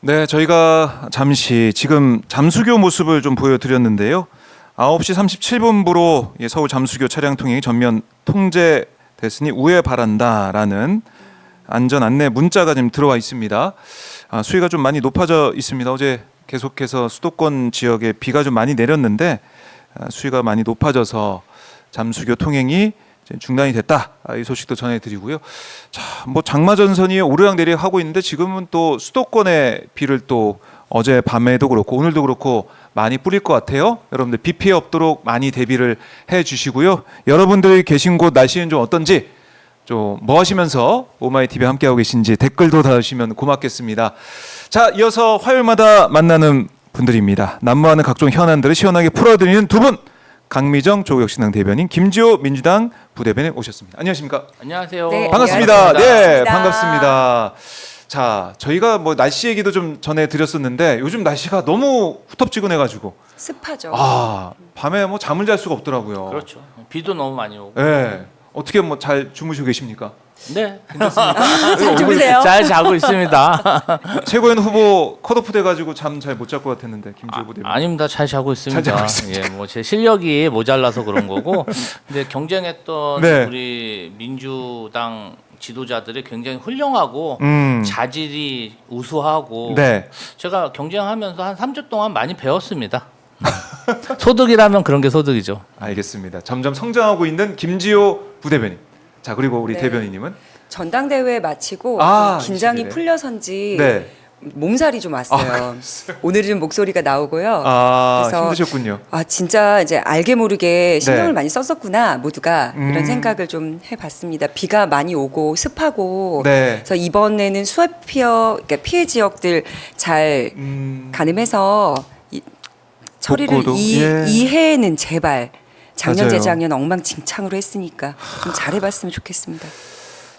네, 저희가 잠시 지금 잠수교 모습을 좀 보여드렸는데요. 9시 37분부로 서울 잠수교 차량 통행이 전면 통제됐으니 우회 바란다라는 안전 안내 문자가 지금 들어와 있습니다. 수위가 좀 많이 높아져 있습니다. 어제 계속해서 수도권 지역에 비가 좀 많이 내렸는데 수위가 많이 높아져서 잠수교 통행이 중단이 됐다. 이 소식도 전해드리고요. 자, 뭐 장마전선이 오르락내리락 하고 있는데 지금은 또 수도권에 비를 또 어제 밤에도 그렇고 오늘도 그렇고 많이 뿌릴 것 같아요. 여러분들 비 피해 없도록 많이 대비를 해주시고요. 여러분들이 계신 곳 날씨는 좀 어떤지 좀 뭐 하시면서 오마이TV 함께하고 계신지 댓글도 달아주시면 고맙겠습니다. 자, 이어서 화요일마다 만나는 분들입니다. 난무하는 각종 현안들을 시원하게 풀어드리는 두 분. 강미정 조국혁신당 대변인, 김지호 민주당 부대변인 오셨습니다. 안녕하십니까? 안녕하세요. 네, 반갑습니다. 안녕하십니까. 네, 반갑습니다. 자, 저희가 뭐 날씨 얘기도 좀 전해드렸었는데 요즘 날씨가 너무 후텁지근해가지고 습하죠. 밤에 뭐 잠을 잘 수가 없더라고요. 그렇죠. 비도 너무 많이 오고. 네, 어떻게 뭐 잘 주무시고 계십니까? 네. 잘 주무세요. 잘 자고 있습니다. 최고위원 후보 컷오프 돼가지고 잠 잘 못 잘 것 같았는데 김지호 부대변인. 아닙니다. 잘 자고 있습니다. 잘 자고 있습니다. 예, 뭐 제 실력이 모자라서 그런 거고. 근데 경쟁했던 네. 우리 민주당 지도자들이 굉장히 훌륭하고 자질이 우수하고 네. 제가 경쟁하면서 한 3주 동안 많이 배웠습니다. 소득이라면 그런 게 소득이죠. 알겠습니다. 점점 성장하고 있는 김지호 부대변인. 자, 그리고 우리 네. 대변인님은 전당대회 마치고 긴장이 20일에. 풀려선지 네. 몸살이 좀 왔어요. 오늘은 좀 목소리가 나오고요. 그래서 힘드셨군요. 진짜 이제 알게 모르게 신경을 네. 많이 썼었구나 모두가 이런 생각을 좀 해봤습니다. 비가 많이 오고 습하고 네. 그래서 이번에는 그러니까 피해 지역들 잘 가늠해서 처리를 복구도, 예. 이해는 제발 작년 맞아요. 재작년 엉망진창으로 했으니까 좀 잘해봤으면 좋겠습니다.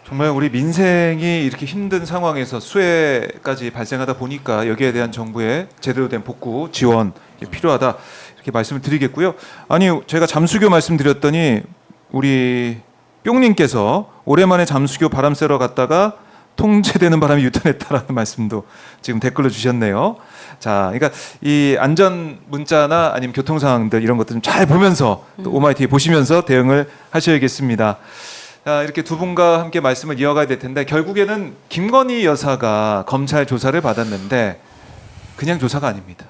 정말 우리 민생이 이렇게 힘든 상황에서 수해까지 발생하다 보니까 여기에 대한 정부의 제대로 된 복구 지원 필요하다 이렇게 말씀을 드리겠고요. 아니 제가 잠수교 말씀드렸더니 우리 뿅님께서 오랜만에 잠수교 바람 쐬러 갔다가 통제되는 바람이 유턴했다라는 말씀도 지금 댓글로 주셨네요. 자, 그러니까 이 안전 문자나 아니면 교통 상황들 이런 것들 좀 잘 보면서 또 오마이TV 보시면서 대응을 하셔야겠습니다. 자, 이렇게 두 분과 함께 말씀을 이어가야 될 텐데 결국에는 김건희 여사가 검찰 조사를 받았는데 그냥 조사가 아닙니다.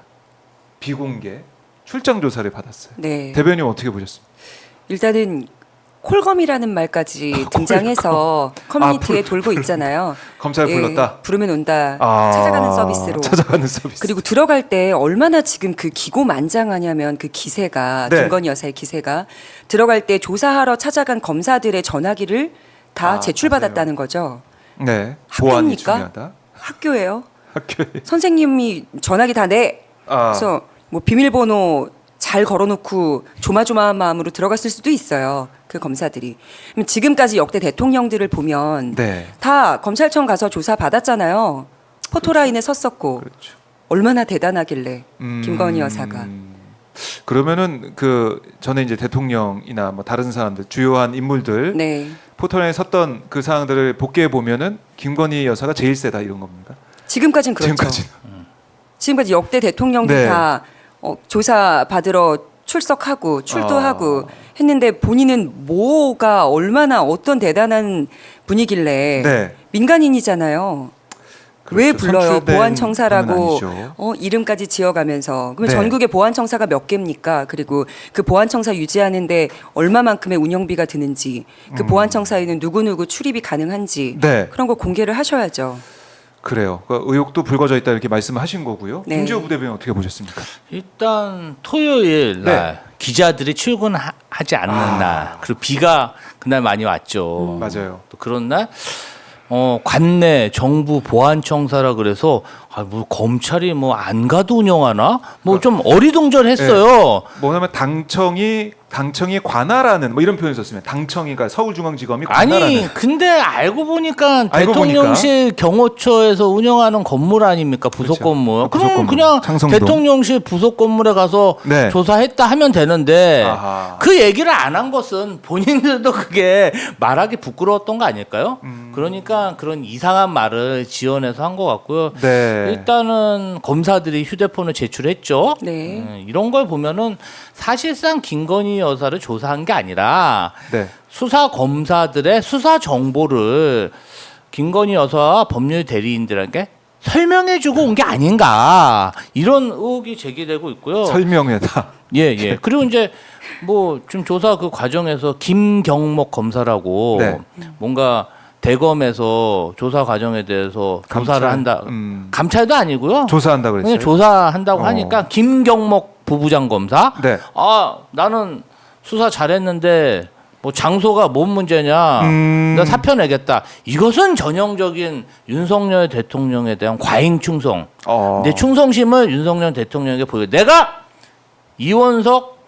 비공개 출장 조사를 받았어요. 네. 대변인 어떻게 보셨습니까? 일단은 콜검이라는 말까지 등장해서 커뮤니티에 돌고 있잖아요. 검찰 불렀다. 부르면 온다. 찾아가는 서비스로. 찾아가는 서비스. 그리고 들어갈 때 얼마나 지금 그 기고만장하냐면 그 기세가 네. 김건희 여사의 기세가 들어갈 때 조사하러 찾아간 검사들의 전화기를 다 제출받았다는 거죠. 네. 보안이 학교입니까? 중요하다. 학교예요. 학교에. 선생님이 전화기 다 내. 그래서 뭐 비밀번호 잘 걸어놓고 조마조마한 마음으로 들어갔을 수도 있어요. 그 검사들이. 그럼 지금까지 역대 대통령들을 보면 네. 다 검찰청 가서 조사 받았잖아요. 포토라인에 섰었고 그렇죠. 얼마나 대단하길래 김건희 여사가. 그러면은 그 전에 이제 대통령이나 뭐 다른 사람들 주요한 인물들 네. 포털에 섰던 그 사항들을 복귀해 보면은 김건희 여사가 제일 세다 이런 겁니까? 지금까지는 그렇죠. 지금까지는. 지금까지 역대 대통령들 네. 다 조사 받으러 출석하고 출두하고 했는데 본인은 뭐가 얼마나 어떤 대단한 분이길래 네. 민간인이잖아요. 그렇죠. 왜 불러요? 선출된 보안청사라고 분은 아니죠. 이름까지 지어가면서 그러면 네. 전국에 보안청사가 몇 개입니까? 그리고 그 보안청사 유지하는데 얼마만큼의 운영비가 드는지 그 보안청사에는 누구누구 출입이 가능한지 네. 그런 거 공개를 하셔야죠. 그래요. 그 의혹도 불거져 있다 이렇게 말씀을 하신 거고요. 네. 김지호 부대변인 어떻게 보셨습니까? 일단 토요일 날 네. 기자들이 출근하지 않는 날 그리고 비가 그날 많이 왔죠. 맞아요. 또 그런 날 관내 정부 보안청사라 그래서 뭐 검찰이 뭐 안 가도 운영하나 뭐 좀 어리둥절했어요. 뭐냐면 당청이 당청이 관할하는 뭐 이런 표현을 썼으면 당청이가 서울중앙지검이 관할하는. 아니 근데 알고 보니까 알고 대통령실 경호처에서 운영하는 건물 아닙니까 부속 그렇죠. 건물. 부속 그럼 건물. 그냥 창성동. 대통령실 부속 건물에 가서 네. 조사했다 하면 되는데 아하. 그 얘기를 안 한 것은 본인들도 그게 말하기 부끄러웠던 거 아닐까요? 그러니까 그런 이상한 말을 지어내서 한 것 같고요. 네. 일단은 검사들이 휴대폰을 제출했죠. 네. 이런 걸 보면은 사실상 김건희 여사를 조사한 게 아니라 네. 수사 검사들의 수사 정보를 김건희 여사와 법률 대리인들에게 설명해주고 온 게 아닌가 이런 의혹이 제기되고 있고요. 설명회다. 예. 그리고 이제 뭐 지금 조사 그 과정에서 김경목 검사라고 네. 뭔가 대검에서 조사 과정에 대해서 조사를 감찰. 한다. 감찰도 아니고요. 조사한다 그랬어요. 그냥 조사한다고 어. 하니까 김경목 부부장 검사. 네. 아 나는 수사 잘했는데 뭐 장소가 뭔 문제냐. 나 사표 내겠다. 이것은 전형적인 윤석열 대통령에 대한 과잉 충성. 내 충성심을 윤석열 대통령에게 보여. 내가 이원석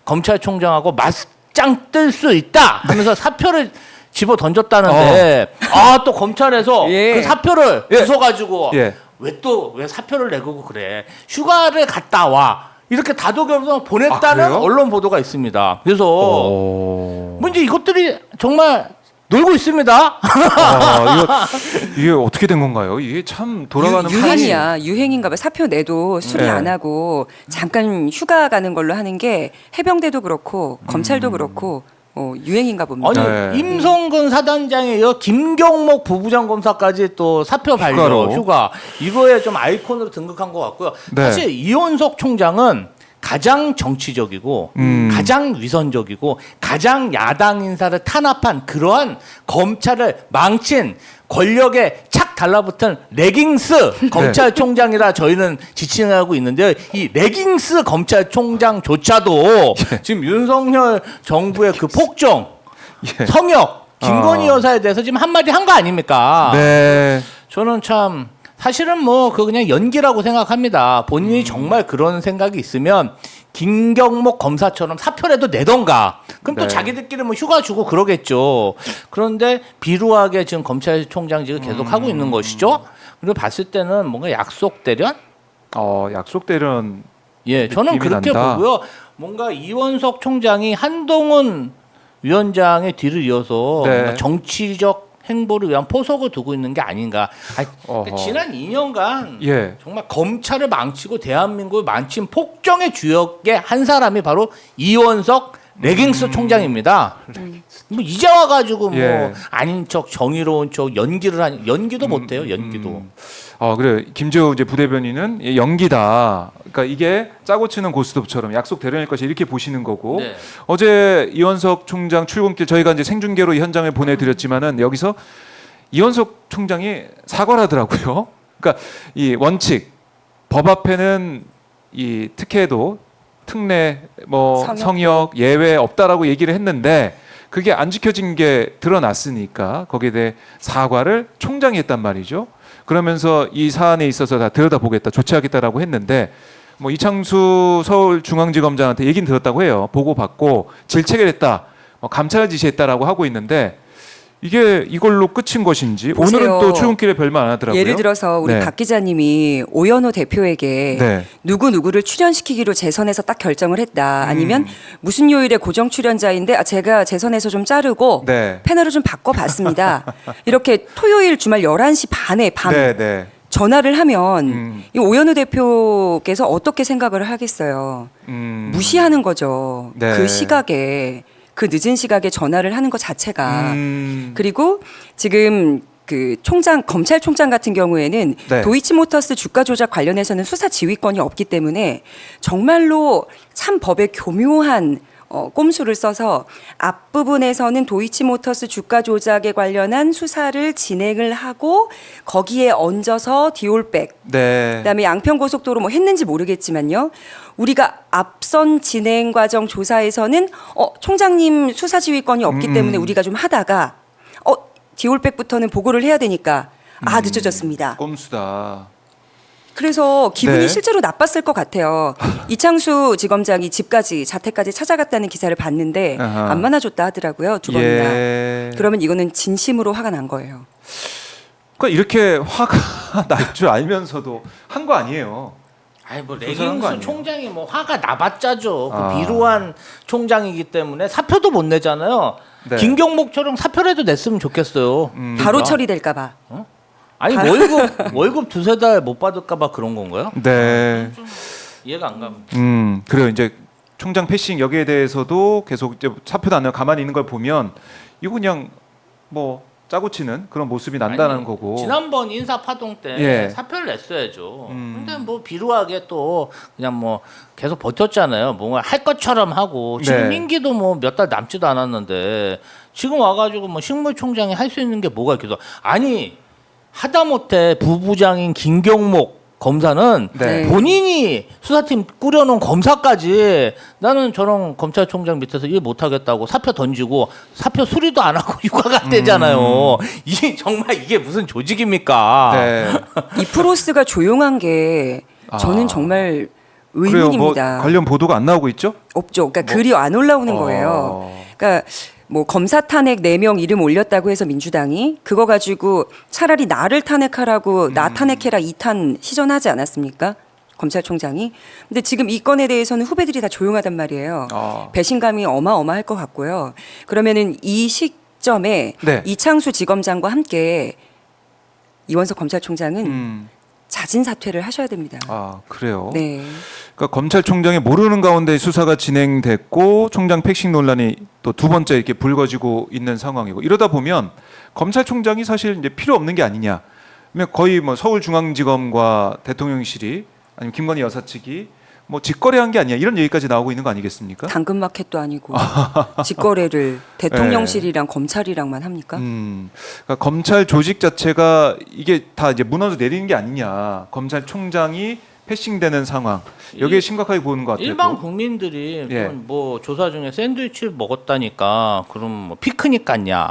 검찰총장하고 맞짱 뜰 수 있다 하면서 사표를 집어 던졌다는데 또 검찰에서 예. 그 사표를 주워가지고 예. 왜 사표를 내고 그래 휴가를 갔다 와 이렇게 다독여서 보냈다는 그래요? 언론 보도가 있습니다. 그래서 오. 뭐 이제 이것들이 정말 놀고 있습니다. 이게 어떻게 된 건가요? 이게 참 돌아가는 유행이야. 유행인가 봐. 사표 내도 수리 네. 안 하고 잠깐 휴가 가는 걸로 하는 게 해병대도 그렇고 검찰도 그렇고 유행인가 봅니다. 아니 네. 임성근 사단장에 이어 김경목 부부장 검사까지 또 사표 발료 휴가로. 휴가 이거에 좀 아이콘으로 등극한 것 같고요. 네. 사실 이원석 총장은 가장 정치적이고 가장 위선적이고 가장 야당 인사를 탄압한 그러한 검찰을 망친 권력에 착 달라붙은 레깅스 검찰총장이라 저희는 지칭하고 있는데요. 이 레깅스 검찰총장조차도 지금 윤석열 정부의 그 폭정, 예. 성역, 김건희 여사에 대해서 지금 한마디 한 거 아닙니까? 네. 저는 참 사실은 뭐 그거 그냥 연기라고 생각합니다. 본인이 정말 그런 생각이 있으면 김경목 검사처럼 사표라도 내던가. 그럼 또 네. 자기들끼리 뭐 휴가 주고 그러겠죠. 그런데 비루하게 지금 검찰총장직을 계속 하고 있는 것이죠. 그리고 봤을 때는 뭔가 약속 대련? 약속 대련. 예, 저는 느낌이 그렇게 난다. 보고요. 뭔가 이원석 총장이 한동훈 위원장의 뒤를 이어서 네. 뭔가 정치적 행보를 위한 포석을 두고 있는 게 아닌가. 어허. 지난 2년간 예. 정말 검찰을 망치고 대한민국을 망친 폭정의 주역의 한 사람이 바로 이원석 레깅스 총장입니다. 뭐 이제 와가지고 뭐 예. 아닌 척 정의로운 척 연기도 못해요. 연기도. 그래 김재호 이제 부대변인은 연기다. 그러니까 이게 짜고 치는 고스톱처럼 약속 대련일 것이 이렇게 보시는 거고. 네. 어제 이원석 총장 출근길 저희가 이제 생중계로 이 현장을 보내드렸지만은 여기서 이원석 총장이 사과를 하더라고요. 그러니까 이 원칙 법 앞에는 이 특혜도 특례 뭐 성역 예외 없다라고 얘기를 했는데 그게 안 지켜진 게 드러났으니까 거기에 대해 사과를 총장이 했단 말이죠. 그러면서 이 사안에 있어서 다 들여다보겠다, 조치하겠다라고 했는데 뭐 이창수 서울중앙지검장한테 얘기는 들었다고 해요. 보고받고 질책을 했다, 감찰을 지시했다라고 하고 있는데 이게 이걸로 끝인 것인지 보세요. 오늘은 또 출근길에 별말 안 하더라고요. 예를 들어서 우리 네. 박 기자님이 오연호 대표에게 네. 누구누구를 출연시키기로 재선에서 딱 결정을 했다. 아니면 무슨 요일에 고정 출연자인데 제가 재선에서 좀 자르고 네. 패널을 좀 바꿔봤습니다. 이렇게 토요일 주말 11시 반에 네. 전화를 하면 이 오연호 대표께서 어떻게 생각을 하겠어요. 무시하는 거죠. 네. 그 시각에 그 늦은 시각에 전화를 하는 것 자체가 그리고 지금 그 검찰총장 같은 경우에는 네. 도이치모터스 주가 조작 관련해서는 수사 지휘권이 없기 때문에 정말로 참 법에 교묘한 꼼수를 써서 앞부분에서는 도이치모터스 주가 조작에 관련한 수사를 진행을 하고 거기에 얹어서 디올백 네. 그다음에 양평고속도로 뭐 했는지 모르겠지만요. 우리가 앞선 진행 과정 조사에서는 총장님 수사 지휘권이 없기 때문에 우리가 좀 하다가 디올백부터는 보고를 해야 되니까 늦어졌습니다. 꼼수다. 그래서 기분이 네. 실제로 나빴을 것 같아요. 이창수 지검장이 집까지 자택까지 찾아갔다는 기사를 봤는데 아하. 안 만나줬다 하더라고요. 2번이나. 예. 그러면 이거는 진심으로 화가 난 거예요. 그러니까 이렇게 화가 날 줄 알면서도 한 거 아니에요. 아니 뭐 조사한 거 레깅스 아니에요? 총장이 뭐 화가 나봤자죠. 아. 그 비루한 총장이기 때문에 사표도 못 내잖아요. 네. 김경목처럼 사표라도 냈으면 좋겠어요. 바로 진짜. 처리될까봐. 아니 월급 두세 달 못 받을까봐 그런 건가요? 네. 이해가 안 갑니다. 그래요. 이제 총장 패싱 여기에 대해서도 계속 이제 사표도 안 내고 가만히 있는 걸 보면 이거 그냥 뭐 짜고 치는 그런 모습이 난다는 아니, 거고. 지난번 인사 파동 때 예. 사표를 냈어야죠. 근데 뭐 비루하게 또 그냥 뭐 계속 버텼잖아요. 뭔가 할 것처럼 하고 지금 네. 임기도 뭐 몇 달 남지도 않았는데 지금 와가지고 뭐 식물총장이 할 수 있는 게 뭐가 있겠어? 아니 하다못해 부부장인 김경목 검사는 네. 본인이 수사팀 꾸려놓은 검사까지 나는 저런 검찰총장 밑에서 일 못하겠다고 사표 던지고 사표 수리도 안 하고 휴가 갔대잖아요. 이 정말 이게 무슨 조직입니까? 네. 이 프로스가 조용한 게 저는 아. 정말 그래요. 뭐 의문입니다. 관련 보도가 안 나오고 있죠? 없죠. 그러니까 글이 안 올라오는 거예요. 그러니까 뭐 검사 탄핵 4명 이름 올렸다고 해서 민주당이 그거 가지고 차라리 나를 탄핵하라고 나 탄핵해라 2탄 시전하지 않았습니까? 검찰총장이. 근데 지금 이 건에 대해서는 후배들이 다 조용하단 말이에요. 배신감이 어마어마할 것 같고요. 그러면은 이 시점에 네. 이창수 지검장과 함께 이원석 검찰총장은 자진 사퇴를 하셔야 됩니다. 아 그래요. 네. 그러니까 검찰총장이 모르는 가운데 수사가 진행됐고 총장 패싱 논란이 또 두 번째 이렇게 불거지고 있는 상황이고 이러다 보면 검찰총장이 사실 이제 필요 없는 게 아니냐. 그러면 거의 뭐 서울중앙지검과 대통령실이 아니면 김건희 여사 측이 뭐 직거래한 게 아니야 이런 얘기까지 나오고 있는 거 아니겠습니까? 당근마켓도 아니고 직거래를 대통령실이랑 검찰이랑만 합니까? 그러니까 검찰 조직 자체가 이게 다 이제 무너져 내리는 게 아니냐. 검찰총장이 패싱되는 상황. 여기에 심각하게 보는 것 같아요. 일반 국민들이 예. 뭐 조사 중에 샌드위치 먹었다니까 그럼 뭐 피크닉 갔냐?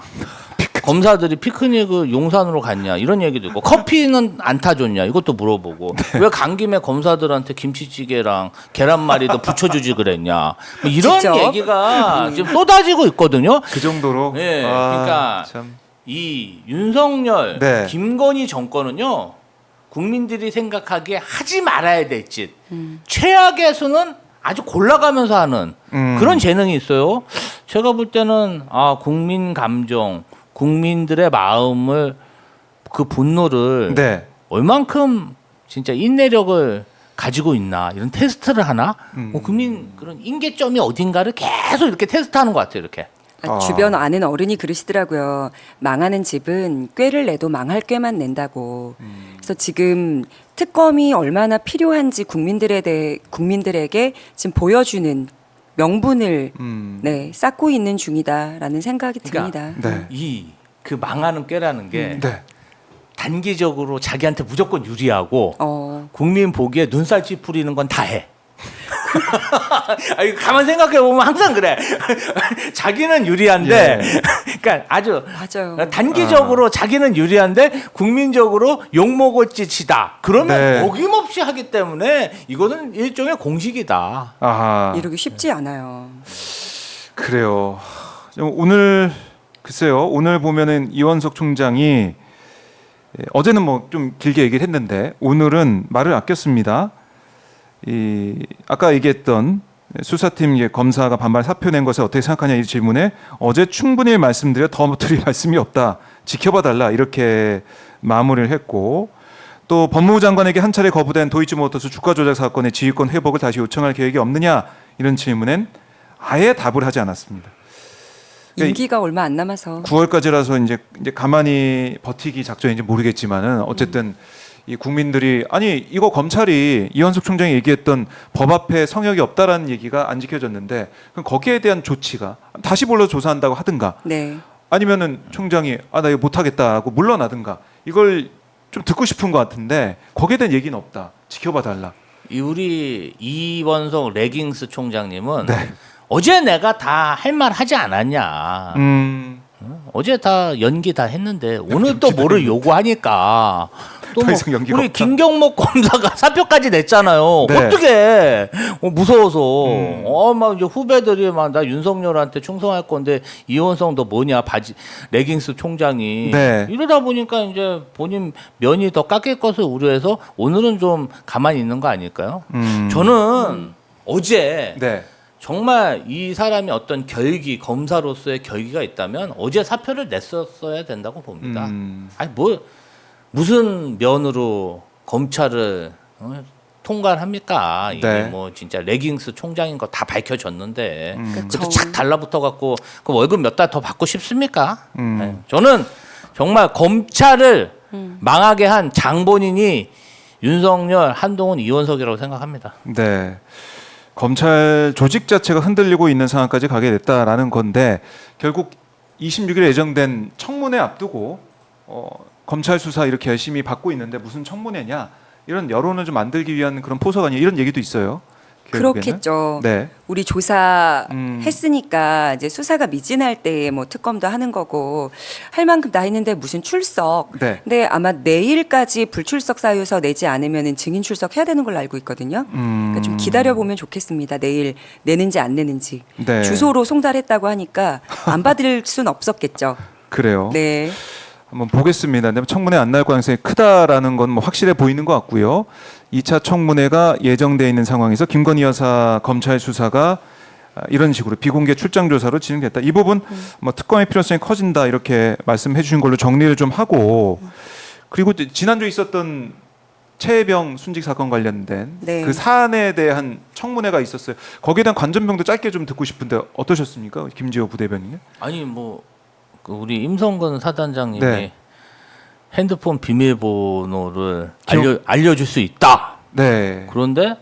검사들이 피크닉을 용산으로 갔냐 이런 얘기도 있고 커피는 안 타줬냐 이것도 물어보고 네. 왜 간 김에 검사들한테 김치찌개랑 계란말이도 부쳐주지 그랬냐 뭐 이런 직접? 얘기가 지금 쏟아지고 있거든요. 그 정도로. 예, 그러니까 참. 이 윤석열, 네. 김건희 정권은요 국민들이 생각하기에 하지 말아야 될 짓, 최악의 수는 아주 골라가면서 하는 그런 재능이 있어요. 제가 볼 때는 국민 감정, 국민들의 마음을 그 분노를 네. 얼만큼 진짜 인내력을 가지고 있나 이런 테스트를 하나? 뭐 국민 그런 인계점이 어딘가를 계속 이렇게 테스트하는 것 같아요. 이렇게. 주변 아는 어른이 그러시더라고요. 망하는 집은 꾀를 내도 망할 꾀만 낸다고. 그래서 지금 특검이 얼마나 필요한지 국민들에게 지금 보여주는 명분을 네, 쌓고 있는 중이다라는 생각이 듭니다. 네. 이 그 망하는 꾀라는 게 네. 단기적으로 자기한테 무조건 유리하고 국민 보기에 눈살 찌푸리는 건 다 해. 아니, 가만 생각해 보면 항상 그래. 자기는 유리한데, 그러니까 아주 맞아요. 단기적으로 자기는 유리한데 국민적으로 욕 먹을 짓이다. 그러면 네. 어김없이 하기 때문에 이거는 일종의 공식이다. 아하. 이러기 쉽지 않아요. 그래요. 오늘 글쎄요. 오늘 보면은 이원석 총장이 어제는 뭐 좀 길게 얘기를 했는데 오늘은 말을 아꼈습니다. 아까 얘기했던 수사팀 검사가 반발 사표 낸 것을 어떻게 생각하냐 이 질문에 어제 충분히 말씀드려 더 드릴 말씀이 없다. 지켜봐 달라 이렇게 마무리를 했고 또 법무부 장관에게 한 차례 거부된 도이치모터스 주가 조작 사건의 지휘권 회복을 다시 요청할 계획이 없느냐 이런 질문엔 아예 답을 하지 않았습니다. 임기가 얼마 안 남아서 9월까지라서 이제 가만히 버티기 작전인지 모르겠지만은 어쨌든 이 국민들이 아니 이거 검찰이 이원석 총장이 얘기했던 법 앞에 성역이 없다라는 얘기가 안 지켜졌는데 그럼 거기에 대한 조치가 다시 불러 조사한다고 하든가 네. 아니면은 총장이 나 이거 못하겠다고 물러나든가 이걸 좀 듣고 싶은 것 같은데 거기에 대한 얘기는 없다. 지켜봐 달라. 우리 이원석 레깅스 총장님은 네. 어제 내가 다 할 말 하지 않았냐. 어제 다 연기 다 했는데 오늘 또 뭐를 요구하니까 또 더 뭐 이상 연기가 우리 없다. 김경목 검사가 사표까지 냈잖아요. 네. 어떻게 무서워서 막 이제 후배들이 막 나 윤석열한테 충성할 건데 이원성 너 뭐냐 바지 레깅스 총장이 네. 이러다 보니까 이제 본인 면이 더 깎일 것을 우려해서 오늘은 좀 가만히 있는 거 아닐까요? 저는 어제 네. 정말 이 사람이 어떤 결기 검사로서의 결기가 있다면 어제 사표를 냈었어야 된다고 봅니다. 아니 뭐 무슨 면으로 검찰을 통과를 합니까? 이게 네. 뭐 진짜 레깅스 총장인 거 다 밝혀졌는데 그러니까 그것도 착 달라붙어 갖고 그 월급 몇 달 더 받고 싶습니까? 음. 네. 저는 정말 검찰을 망하게 한 장본인이 윤석열, 한동훈, 이원석이라고 생각합니다. 네. 검찰 조직 자체가 흔들리고 있는 상황까지 가게 됐다라는 건데 결국 26일에 예정된 청문회 앞두고 검찰 수사 이렇게 열심히 받고 있는데 무슨 청문회냐 이런 여론을 좀 만들기 위한 그런 포석 아니에요? 이런 얘기도 있어요. 결국에는. 그렇겠죠. 네. 우리 조사했으니까 이제 수사가 미진할 때 뭐 특검도 하는 거고 할 만큼 다 했는데 무슨 출석. 네. 근데 아마 내일까지 불출석 사유서 내지 않으면은 증인 출석해야 되는 걸로 알고 있거든요. 그러니까 좀 기다려 보면 좋겠습니다. 내일 내는지 안 내는지. 네. 주소로 송달했다고 하니까 안 받을 순 없었겠죠. 그래요. 네. 한번 보겠습니다. 근데 청문회 안 날 가능성이 크다라는 건 뭐 확실해 보이는 것 같고요. 2차 청문회가 예정돼 있는 상황에서 김건희 여사 검찰 수사가 이런 식으로 비공개 출장 조사로 진행됐다. 이 부분 뭐 특검의 필요성이 커진다 이렇게 말씀해 주신 걸로 정리를 좀 하고 그리고 지난주에 있었던 최혜병 순직 사건 관련된 네. 그 사안에 대한 청문회가 있었어요. 거기에 대한 관전평도 짧게 좀 듣고 싶은데 어떠셨습니까? 김지호 부대변인은? 아니 뭐 그 우리 임성근 사단장님이 네. 핸드폰 비밀번호를 기억- 알려줄 수 있다. 네. 그런데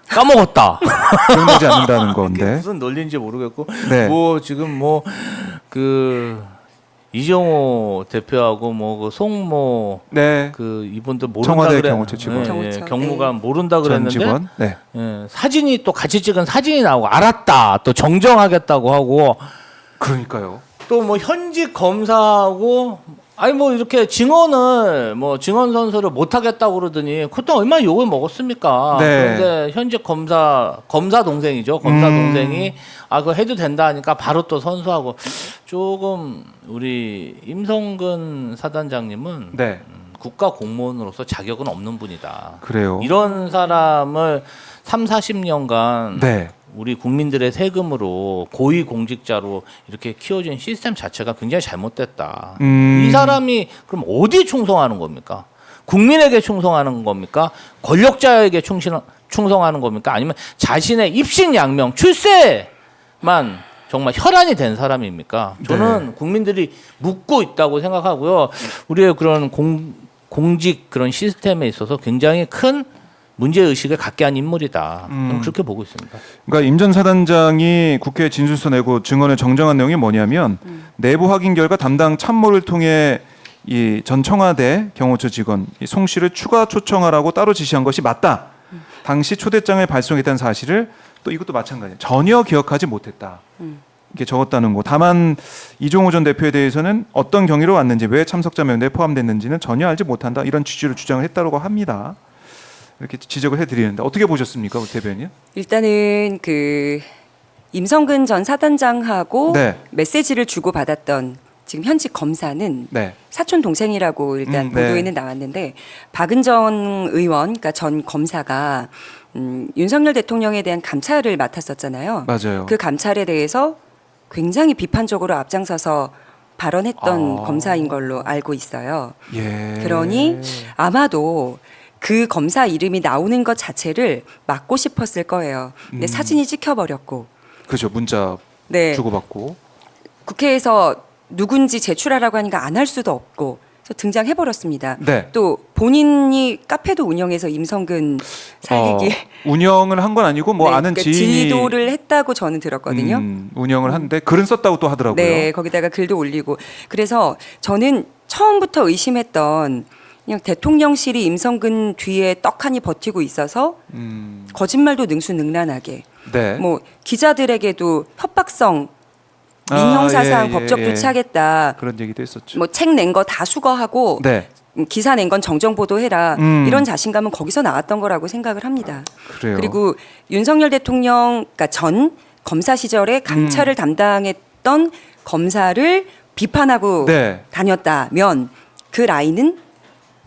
까먹었다. 기억나지 않는다는 이게 건데. 무슨 논리인지 모르겠고 네. 뭐 지금 뭐 그 이정호 대표하고 뭐 그 송모 네. 그 이분들 모른다 청와대 그래. 경호처 직원. 경호처, 경무관 모른다 전 그랬는데 직원. 네. 사진이 또 같이 찍은 사진이 나오고 알았다. 또 정정하겠다고 하고 그러니까요. 또 뭐 현직 검사하고 아니 뭐 이렇게 증언을 뭐 증언 선서를 못 하겠다고 그러더니 그때 얼마나 욕을 먹었습니까? 네. 그런데 현직 검사 동생이죠. 검사 동생이 아 그거 해도 된다 하니까 바로 또 선수하고 조금 우리 임성근 사단장님은 네. 국가 공무원으로서 자격은 없는 분이다. 그래요. 이런 사람을 3, 40년간 네. 우리 국민들의 세금으로 고위 공직자로 이렇게 키워진 시스템 자체가 굉장히 잘못됐다. 이 사람이 그럼 어디에 충성하는 겁니까? 국민에게 충성하는 겁니까? 권력자에게 충성하는 겁니까? 아니면 자신의 입신양명, 출세만 정말 혈안이 된 사람입니까? 저는 네. 국민들이 묻고 있다고 생각하고요. 우리의 그런 공직 그런 시스템에 있어서 굉장히 큰 문제의식을 갖게 한 인물이다. 저는 그렇게 보고 있습니다. 그러니까 임 전 사단장이 국회에 진술서 내고 증언을 정정한 내용이 뭐냐면 내부 확인 결과 담당 참모를 통해 이 전 청와대 경호처 직원 이 송 씨를 추가 초청하라고 따로 지시한 것이 맞다. 당시 초대장을 발송했다는 사실을 또 이것도 마찬가지예요. 전혀 기억하지 못했다. 이렇게 적었다는 거. 다만 이종호 전 대표에 대해서는 어떤 경위로 왔는지 왜 참석자 명단에 포함됐는지는 전혀 알지 못한다. 이런 취지로 주장을 했다고 합니다. 이렇게 지적을 해드리는데 어떻게 보셨습니까, 우리 대변인? 일단은 그 임성근 전 사단장하고 네. 메시지를 주고 받았던 지금 현직 검사는 네. 사촌 동생이라고 일단 네. 보도에는 나왔는데 박은정 의원, 그러니까 전 검사가 윤석열 대통령에 대한 감찰을 맡았었잖아요. 맞아요. 그 감찰에 대해서 굉장히 비판적으로 앞장서서 발언했던 검사인 걸로 알고 있어요. 예. 그러니 아마도 그 검사 이름이 나오는 것 자체를 막고 싶었을 거예요. 근데 사진이 찍혀버렸고, 그죠. 문자 네, 주고받고. 국회에서 누군지 제출하라고 하니까 안 할 수도 없고 그래서 등장해버렸습니다. 네. 또 본인이 카페도 운영해서 임성근 살리기 운영을 한 건 아니고 뭐 네, 아는 그러니까 지인이 지도를 했다고 저는 들었거든요. 운영을 하는데 글은 썼다고 또 하더라고요. 네, 거기다가 글도 올리고 그래서 저는 처음부터 의심했던 그냥 대통령실이 임성근 뒤에 떡하니 버티고 있어서 거짓말도 능수능란하게 네. 뭐 기자들에게도 협박성 민형사상 예, 법적 예. 조치하겠다. 그런 얘기도 했었죠. 뭐 책 낸 거 다 수거하고 네, 기사 낸 건 정정 보도해라. 이런 자신감은 거기서 나왔던 거라고 생각을 합니다. 그래요. 그리고 윤석열 대통령, 그러니까 전 검사 시절에 감찰을 담당했던 검사를 비판하고 네. 다녔다면 그 라인은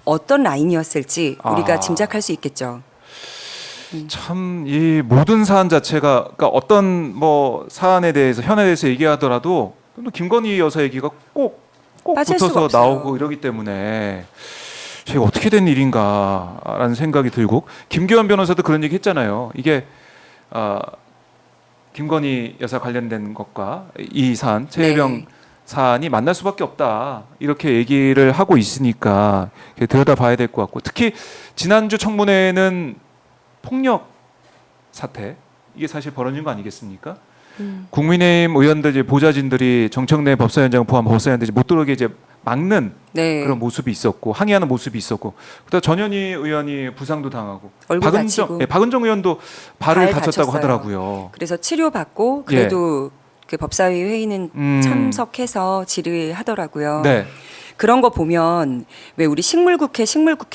어떤 라인이었을지 우리가 아. 짐작할 수 있겠죠. 참 이 모든 사안 자체가 그러니까 어떤 뭐 사안에 대해서 현안에 대해서 얘기하더라도 또 김건희 여사 얘기가 꼭 빠질 수가 붙어서 없어요. 나오고 이러기 때문에 제가 어떻게 된 일인가라는 생각이 들고 김기현 변호사도 그런 얘기 했잖아요. 이게 김건희 여사 관련된 것과 이 사안 최혜령 네. 사안이 만날 수밖에 없다 이렇게 얘기를 하고 있으니까 들여다봐야 될 것 같고 특히 지난주 청문회는 폭력 사태 이게 사실 벌어진 거 아니겠습니까? 국민의힘 의원들 이제 보좌진들이 정청래 법사위원장 포함 법사위원들이 못 들어오게 이제 막는 네. 그런 모습이 있었고 항의하는 모습이 있었고 그다음 전현희 의원이 부상도 당하고 얼굴 다치고. 박은정 의원도 발을 발 다쳤다고 다쳤어요. 하더라고요. 그래서 치료받고 그래도 그 법사위 회의는 참석해서 질의하더라고요. 네, 그런 거 보면 왜 우리 식물국회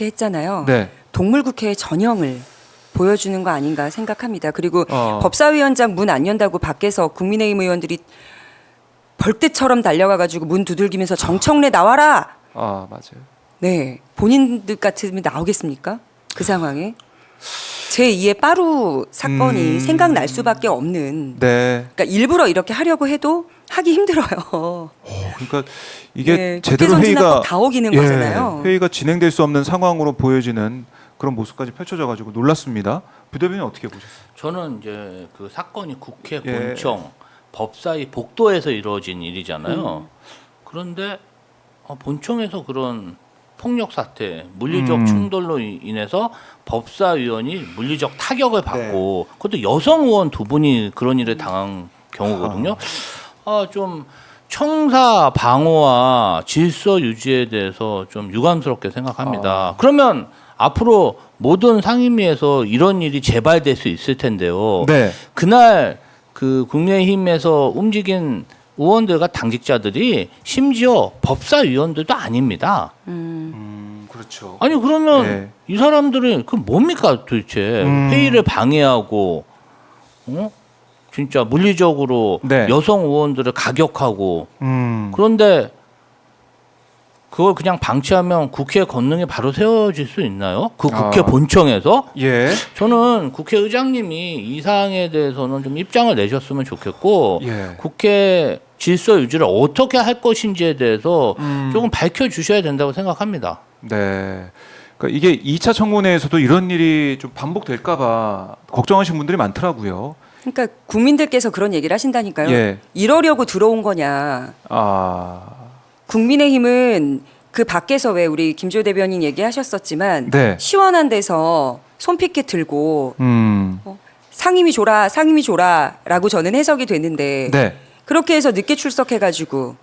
했잖아요. 네, 동물국회의 전형을 보여주는 거 아닌가 생각합니다. 그리고 어. 법사위원장 문 안 연다고 밖에서 국민의힘 의원들이 벌떼처럼 달려가가지고 문 두들기면서 정청래 나와라. 아 맞아요. 네, 본인들 같으면 나오겠습니까? 그 상황에 제2의 빠루 사건이 생각날 수밖에 없는. 네. 그러니까 일부러 이렇게 하려고 해도 하기 힘들어요. 그러니까 이게 네, 제대로 국회 선진화법 회의가 다 어기는 거잖아요. 회의가 진행될 수 없는 상황으로 보여지는 그런 모습까지 펼쳐져가지고 놀랐습니다. 부대변인 어떻게 보셨어요? 저는 이제 그 사건이 국회 예. 본청 법사위 복도에서 이루어진 일이잖아요. 그런데 본청에서 그런 폭력 사태, 물리적 충돌로 인해서 법사위원이 물리적 타격을 받고 그것도 여성 의원 두 분이 그런 일에 당한 경우거든요. 좀 청사 방어와 질서 유지에 대해서 좀 유감스럽게 생각합니다. 그러면 앞으로 모든 상임위에서 이런 일이 재발될 수 있을 텐데요. 네. 그날 그 국민의힘에서 움직인 의원들과 당직자들이 심지어 법사위원들도 아닙니다. 그렇죠. 아니 그러면 네. 이 사람들은 그 뭡니까 도대체 회의를 방해하고 진짜 물리적으로 네. 여성 의원들을 가격하고 음. 그런데 그걸 그냥 방치하면 국회 권능이 바로 세워질 수 있나요? 그 국회 본청에서? 예. 저는 국회의장님이 이 사항에 대해서는 좀 입장을 내셨으면 좋겠고 예. 국회 질서 유지를 어떻게 할 것인지에 대해서 조금 밝혀주셔야 된다고 생각합니다. 네. 그러니까 이게 2차 청문회에서도 이런 일이 좀 반복될까봐 걱정하시는 분들이 많더라고요. 그러니까 국민들께서 그런 얘기를 하신다니까요. 예. 이러려고 들어온 거냐. 국민의힘은 그 밖에서 왜 우리 김조 대변인 얘기하셨었지만 네. 시원한 데서 손피켓 들고 상임위 줘라라고 저는 해석이 되는데 네. 그렇게 해서 늦게 출석해가지고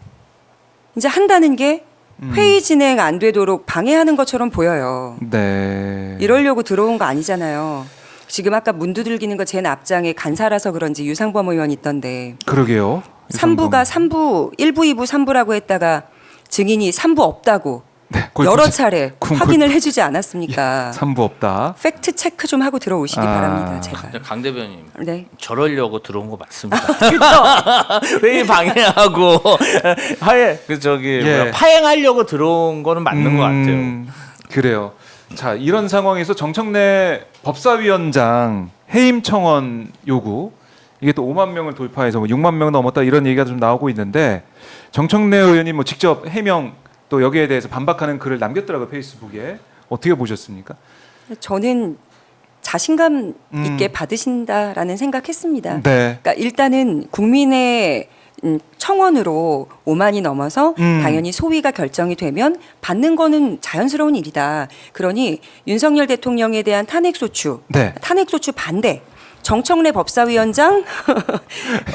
이제 한다는 게 회의 진행 안 되도록 방해하는 것처럼 보여요. 네. 이러려고 들어온 거 아니잖아요. 지금 아까 문 두들기는 거 제 앞장에 간사라서 그런지 유상범 의원 있던데 그러게요. 3부가 3부 1부 2부 3부라고 했다가 증인이 3부 없다고 네, 여러 차례 군- 확인을 해주지 않았습니까? 3부 없다. 팩트 체크 좀 하고 들어오시기 바랍니다. 제발. 근데 강 대변인 네. 저러려고 들어온 거 맞습니다. 회의 방해하고 예. 파행하려고 들어온 거는 맞는 것 같아요. 그래요. 자, 이런 상황에서 정청래 법사위원장 해임 청원 요구 이게 또 5만 명을 돌파해서 뭐 6만 명 넘었다 이런 얘기가 좀 나오고 있는데 정청래 의원이 뭐 직접 해명 또 여기에 대해서 반박하는 글을 남겼더라고요 페이스북에. 어떻게 보셨습니까? 저는 자신감 있게 받으신다라는 생각했습니다. 네. 그러니까 일단은 국민의 청원으로 5만이 넘어서 당연히 소위가 결정이 되면 받는 거는 자연스러운 일이다. 그러니 윤석열 대통령에 대한 탄핵소추, 네. 탄핵소추 반대, 정청래 법사위원장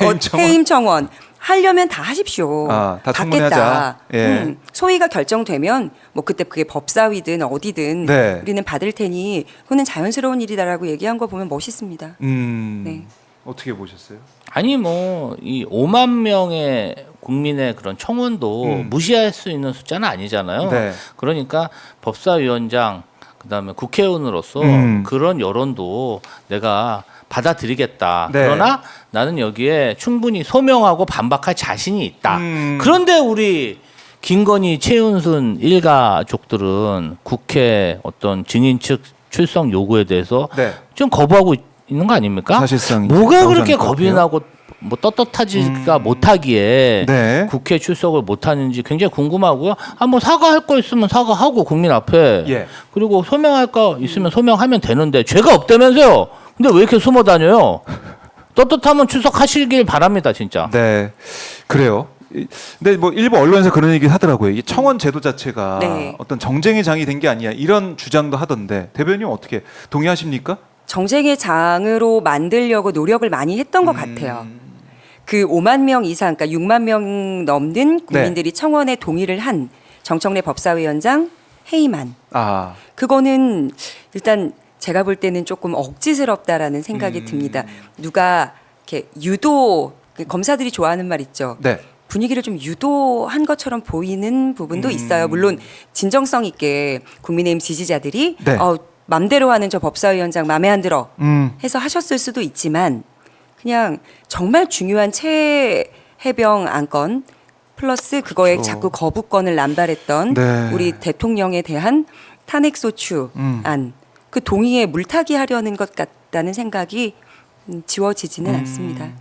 해임 청원. 해임 청원 하려면 다 하십시오. 다 청문회하자. 받겠다. 예. 소위가 결정되면 뭐 그때 그게 법사위든 어디든 네. 우리는 받을 테니 그거는 자연스러운 일이다라고 얘기한 거 보면 멋있습니다. 네. 어떻게 보셨어요? 아니 뭐 이 5만 명의 국민의 그런 청원도 무시할 수 있는 숫자는 아니잖아요. 네. 그러니까 법사위원장 그다음에 국회의원으로서 그런 여론도 내가 받아들이겠다. 네. 그러나 나는 여기에 충분히 소명하고 반박할 자신이 있다. 그런데 우리 김건희, 최은순 일가족들은 국회 어떤 증인 측 출석 요구에 대해서 네. 좀 거부하고 있는 거 아닙니까? 사실상 뭐가 그렇게 나오지 않을 것 겁이 같아요. 나고 뭐 떳떳하지가 못하기에 네. 국회 출석을 못하는지 굉장히 궁금하고요. 뭐 사과할 거 있으면 사과하고 국민 앞에 예. 그리고 소명할 거 있으면 소명하면 되는데 죄가 없다면서요. 근데 왜 이렇게 숨어 다녀요? 떳떳하면 출석하시길 바랍니다, 진짜. 네, 그래요. 근데 뭐 일부 언론에서 그런 얘기 하더라고요. 이 청원 제도 자체가 네. 어떤 정쟁의 장이 된 게 아니야 이런 주장도 하던데 대변인 어떻게 동의하십니까? 정쟁의 장으로 만들려고 노력을 많이 했던 것 같아요. 그 5만 명 이상, 그러니까 6만 명 넘는 국민들이 청원에 동의를 한 정청래 법사위원장 해임안. 아, 그거는 일단 제가 볼 때는 조금 억지스럽다라는 생각이 듭니다. 누가 이렇게 유도, 검사들이 좋아하는 말 있죠. 네. 분위기를 좀 유도한 것처럼 보이는 부분도 있어요. 물론 진정성 있게 국민의힘 지지자들이 네. 맘대로 하는 저 법사위원장 맘에 안 들어 음, 해서 하셨을 수도 있지만 그냥 정말 중요한 최해병 안건 플러스 그거에 그렇죠. 자꾸 거부권을 남발했던 네. 우리 대통령에 대한 탄핵소추 안, 그 동의에 물타기 하려는 것 같다는 생각이 지워지지는 않습니다. 네.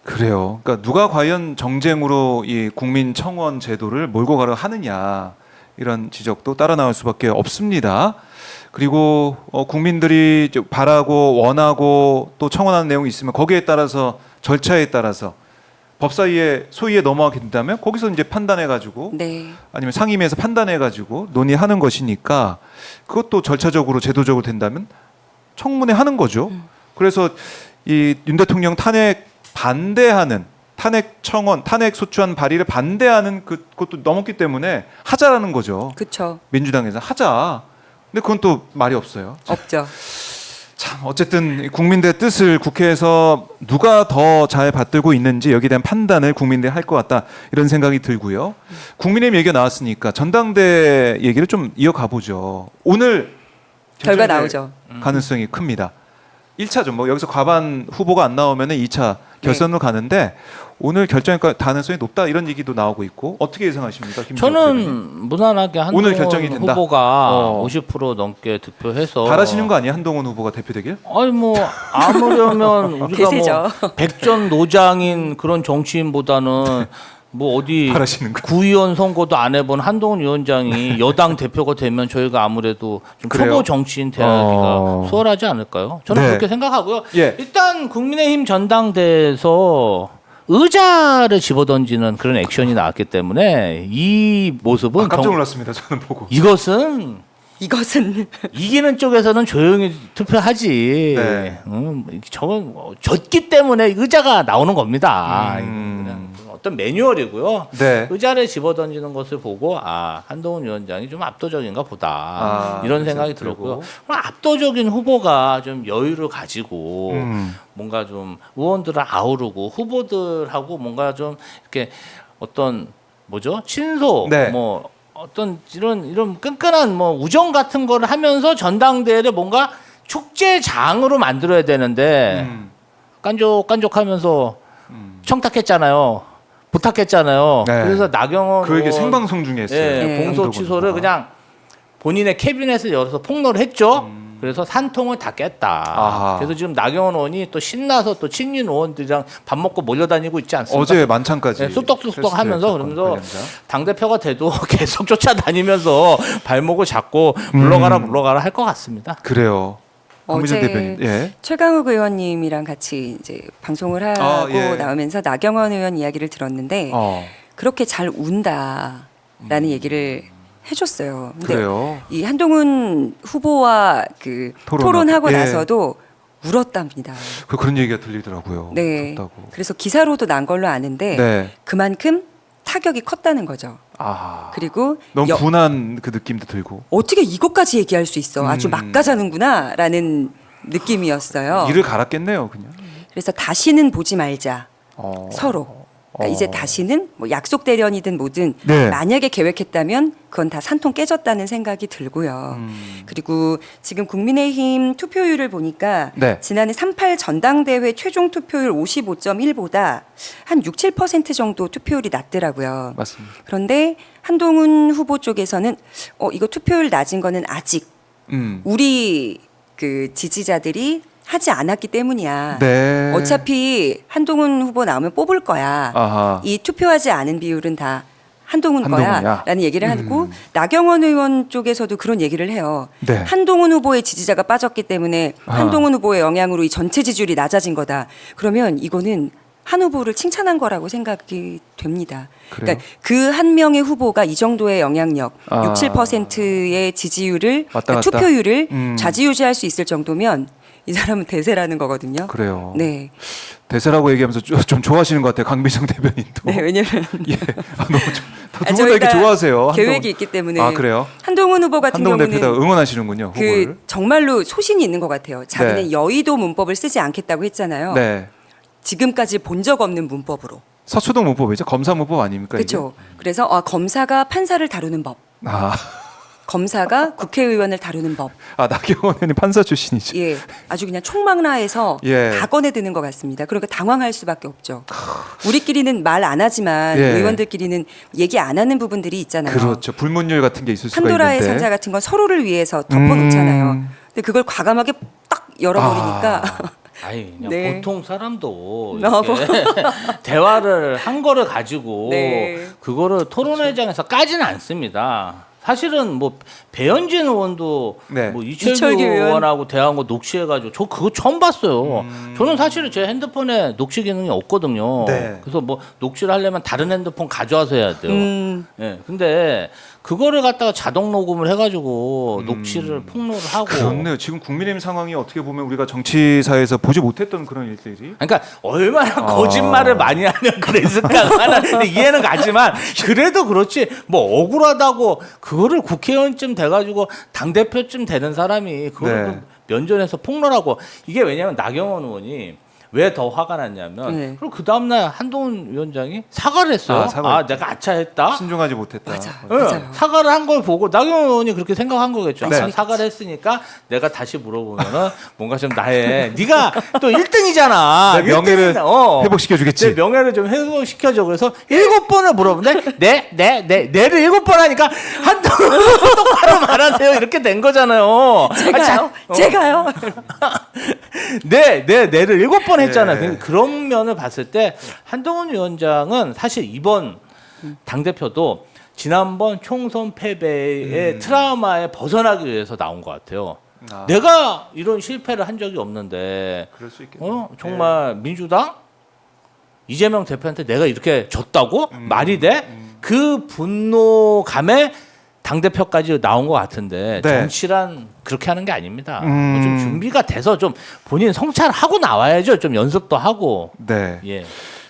그래요. 그러니까 누가 과연 정쟁으로 이 국민 청원 제도를 몰고 가려 하느냐 이런 지적도 따라 나올 수밖에 없습니다. 그리고 국민들이 바라고 원하고 또 청원하는 내용이 있으면 거기에 따라서 절차에 따라서 법사위에 소위에 넘어가게 된다면 거기서 이제 판단해가지고 네. 아니면 상임위에서 판단해가지고 논의하는 것이니까 그것도 절차적으로 제도적으로 된다면 청문회 하는 거죠. 그래서 이 윤 대통령 탄핵 반대하는 탄핵 청원, 탄핵 소추안 발의를 반대하는 그것도 넘었기 때문에 하자라는 거죠. 그렇죠. 민주당에서 하자. 근데 그건 또 말이 없어요. 없죠. 참 어쨌든 국민들의 뜻을 국회에서 누가 더 잘 받들고 있는지 여기에 대한 판단을 국민들이 할 것 같다 이런 생각이 들고요. 국민의힘 얘기가 나왔으니까 전당대 얘기를 좀 이어가 보죠. 오늘 결과 결정될 나오죠. 가능성이 큽니다. 1차죠. 뭐 여기서 과반 후보가 안 나오면 2차 결선으로 가는데 오늘 결정할 가능성이 높다 이런 얘기도 나오고 있고 어떻게 예상하십니까? 김지호 대변인? 저는 무난하게 오늘 한동훈 결정이 된다? 후보가 50% 넘게 득표해서 바라시는 거 아니에요? 한동훈 후보가 대표되길? 아니 뭐 아무려면 우리가 대세죠. 뭐 백전노장인 그런 정치인보다는 뭐 어디 바라시는 거. 구의원 선거도 안 해본 한동훈 위원장이 여당 대표가 되면 저희가 아무래도 좀 그래요? 초보 정치인 대하기가 수월하지 않을까요? 저는 네. 그렇게 생각하고요. 예. 일단 국민의힘 전당대에서 의자를 집어던지는 그런 액션이 나왔기 때문에 이 모습은 깜짝 놀랐습니다. 저는 보고. 이것은 이기는 쪽에서는 조용히 투표하지. 네. 저건 졌기 때문에 의자가 나오는 겁니다. 그냥 어떤 매뉴얼이고요. 네. 의자를 집어던지는 것을 보고 한동훈 위원장이 좀 압도적인가 보다 이런 생각이 들었고요. 그럼 압도적인 후보가 좀 여유를 가지고 뭔가 좀 의원들을 아우르고 후보들하고 뭔가 좀 이렇게 어떤 친소 네. 뭐 어떤 이런 끈끈한 뭐 우정 같은 거를 하면서 전당대회를 뭔가 축제장으로 만들어야 되는데 깐족깐족하면서 청탁했잖아요. 부탁했잖아요. 네. 그래서 나경원 그 얘기 의원, 생방송 중에 했어요. 네. 공소 취소를 그냥 본인의 캐비넷을 열어서 폭로를 했죠. 그래서 산통을 다 깼다. 아하. 그래서 지금 나경원 의원이 또 신나서 또 친윤 의원들이랑 밥 먹고 몰려다니고 있지 않습니까? 어제 만찬까지 쑥떡쑥떡 하면서 패스트 그러면서 관련자. 당대표가 돼도 계속 쫓아다니면서 발목을 잡고 물러가라 할 것 같습니다. 그래요. 박미선 어제 대변인. 예. 최강욱 의원님이랑 같이 이제 방송을 하고 예. 나오면서 나경원 의원 이야기를 들었는데 그렇게 잘 운다라는 얘기를 해줬어요. 근데 그래요. 이 한동훈 후보와 그 토론하고 예. 나서도 울었답니다. 그런 얘기가 들리더라고요. 네. 무섭다고. 그래서 기사로도 난 걸로 아는데 네. 그만큼 타격이 컸다는 거죠. 그리고 너무 분한 그 느낌도 들고. 어떻게 이것까지 얘기할 수 있어? 아주 막 가자는구나라는 느낌이었어요. 이를 갈았겠네요, 그냥. 그래서 다시는 보지 말자. 서로. 그러니까 이제 다시는 뭐 약속 대련이든 뭐든 네. 만약에 계획했다면 그건 다 산통 깨졌다는 생각이 들고요. 그리고 지금 국민의힘 투표율을 보니까 네. 지난해 3.8 전당대회 최종 투표율 55.1보다 한 6, 7% 정도 투표율이 낮더라고요. 맞습니다. 그런데 한동훈 후보 쪽에서는 이거 투표율 낮은 거는 아직 우리 그 지지자들이 하지 않았기 때문이야. 네. 어차피 한동훈 후보 나오면 뽑을 거야. 아하. 이 투표하지 않은 비율은 다 한동훈 한동훈이야. 거야. 라는 얘기를 하고 나경원 의원 쪽에서도 그런 얘기를 해요. 네. 한동훈 후보의 지지자가 빠졌기 때문에 아. 한동훈 후보의 영향으로 이 전체 지지율이 낮아진 거다. 그러면 이거는 한 후보를 칭찬한 거라고 생각이 됩니다. 그래요? 그러니까 그 한 명의 후보가 이 정도의 영향력, 아. 6, 7%의 지지율을 왔다 갔다. 투표율을 음. 좌지우지할 수 있을 정도면 이 사람은 대세라는 거거든요. 그래요. 네. 대세라고 얘기하면서 좀 좋아하시는 것 같아요. 강비정 대변인도. 네, 왜냐면 예. 너무 두 분 다 저희가 이렇게 좋아하세요. 계획이 있기 때문에. 아, 그래요? 한동훈 후보 같은 한동훈 경우는 대표가 응원하시는군요. 후보를. 그 정말로 소신이 있는 것 같아요. 자기는 네. 여의도 문법을 쓰지 않겠다고 했잖아요. 네. 지금까지 본 적 없는 문법으로. 서초동 문법이죠. 검사 문법 아닙니까? 이게? 그렇죠. 그래서 검사가 판사를 다루는 법, 아, 검사가 국회의원을 다루는 법. 나경원 의원이 판사 출신이죠. 예, 아주 그냥 총망라해서 예. 다 꺼내드는 것 같습니다. 그러니까 당황할 수밖에 없죠. 우리끼리는 말 안 하지만 예. 의원들끼리는 얘기 안 하는 부분들이 있잖아요. 그렇죠. 불문율 같은 게 있을 수가 판도라의 있는데. 상자 같은 건 서로를 위해서 덮어놓잖아요. 근데 그걸 과감하게 딱 열어버리니까 아니 그냥 네. 보통 사람도 뭐. 이렇게 대화를 한 거를 가지고 네. 그거를 토론회장에서 까지는 않습니다. 사실은 뭐 배현진 의원도 네. 뭐 이철규 이철규 의원. 의원하고 대화한 거 녹취해가지고 저 그거 처음 봤어요. 저는 사실은 제 핸드폰에 녹취 기능이 없거든요. 네. 그래서 뭐 녹취를 하려면 다른 핸드폰 가져와서 해야 돼요. 예, 근데 그거를 갖다가 자동 녹음을 해가지고 녹취를 폭로를 하고. 그렇네요. 지금 국민의힘 상황이 어떻게 보면 우리가 정치사에서 보지 못했던 그런 일들이. 그러니까 얼마나 거짓말을 많이 하면 그랬을까 하는 이해는 가지만 그래도 그렇지 뭐 억울하다고 그거를 국회의원쯤 돼가지고 당 대표쯤 되는 사람이 그걸 네. 면전에서 폭로하고 이게 왜냐면 나경원 의원이 왜 더 화가 났냐면 네. 그리고 그 다음날 한동훈 위원장이 사과를 했어요. 사과를 내가 아차했다. 신중하지 못했다. 맞아. 네, 맞아요. 사과를 한 걸 보고 나경원 의원이 그렇게 생각한 거겠죠. 네. 아, 사과를 했으니까 내가 다시 물어보면은 뭔가 좀 나의 네가 또 1등이잖아. 내 명예를 회복시켜주겠지. 내 명예를 좀 회복시켜줘. 그래서 7번을 물어보는데 내를 7번 하니까 한동훈 똑바로 말하세요. 이렇게 된 거잖아요. 제가요. 내를 7번 했잖아요. 네. 그런 면을 봤을 때 한동훈 위원장은 사실 이번 당대표도 지난번 총선 패배의 트라우마에 벗어나기 위해서 나온 것 같아요. 내가 이런 실패를 한 적이 없는데 그럴 수 있겠네요. 정말 민주당 이재명 대표한테 내가 이렇게 졌다고 말이 돼? 그 분노감에 당대표까지 나온 것 같은데 네. 정치란 그렇게 하는 게 아닙니다. 좀 준비가 돼서 좀 본인 성찰하고 나와야죠. 좀 연습도 하고. 네. 예.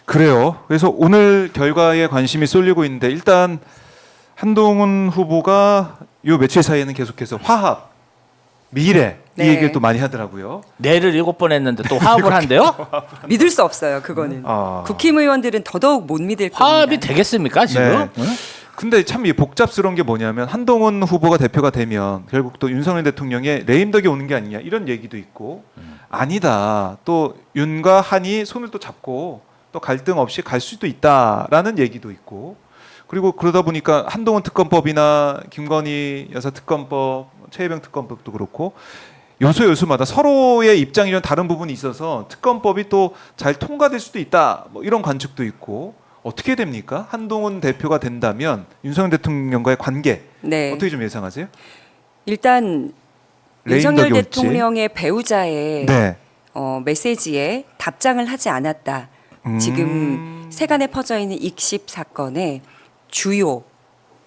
그래요. 그래서 오늘 결과에 관심이 쏠리고 있는데 일단 한동훈 후보가 요 며칠 사이에는 계속해서 화합, 미래 네. 이 얘기를 또 많이 하더라고요. 내를 7번 했는데 또 화합을 한대요? 믿을 수 없어요. 그거는. 아. 국힘의원들은 더더욱 못 믿을 겁니다. 화합이 되겠습니까 지금? 네. 근데 참 이 복잡스러운 게 뭐냐면 한동훈 후보가 대표가 되면 결국 또 윤석열 대통령의 레임덕이 오는 게 아니냐 이런 얘기도 있고 아니다. 또 윤과 한이 손을 또 잡고 또 갈등 없이 갈 수도 있다라는 얘기도 있고 그리고 그러다 보니까 한동훈 특검법이나 김건희 여사 특검법, 최혜병 특검법도 그렇고 요소마다 서로의 입장이 좀 다른 부분이 있어서 특검법이 또 잘 통과될 수도 있다. 뭐 이런 관측도 있고 어떻게 됩니까? 한동훈 대표가 된다면 윤석열 대통령과의 관계 네. 어떻게 좀 예상하세요? 일단 레임덕이 윤석열 올지. 대통령의 배우자의 네. 메시지에 답장을 하지 않았다. 지금 세간에 퍼져 있는 익십 사건의 주요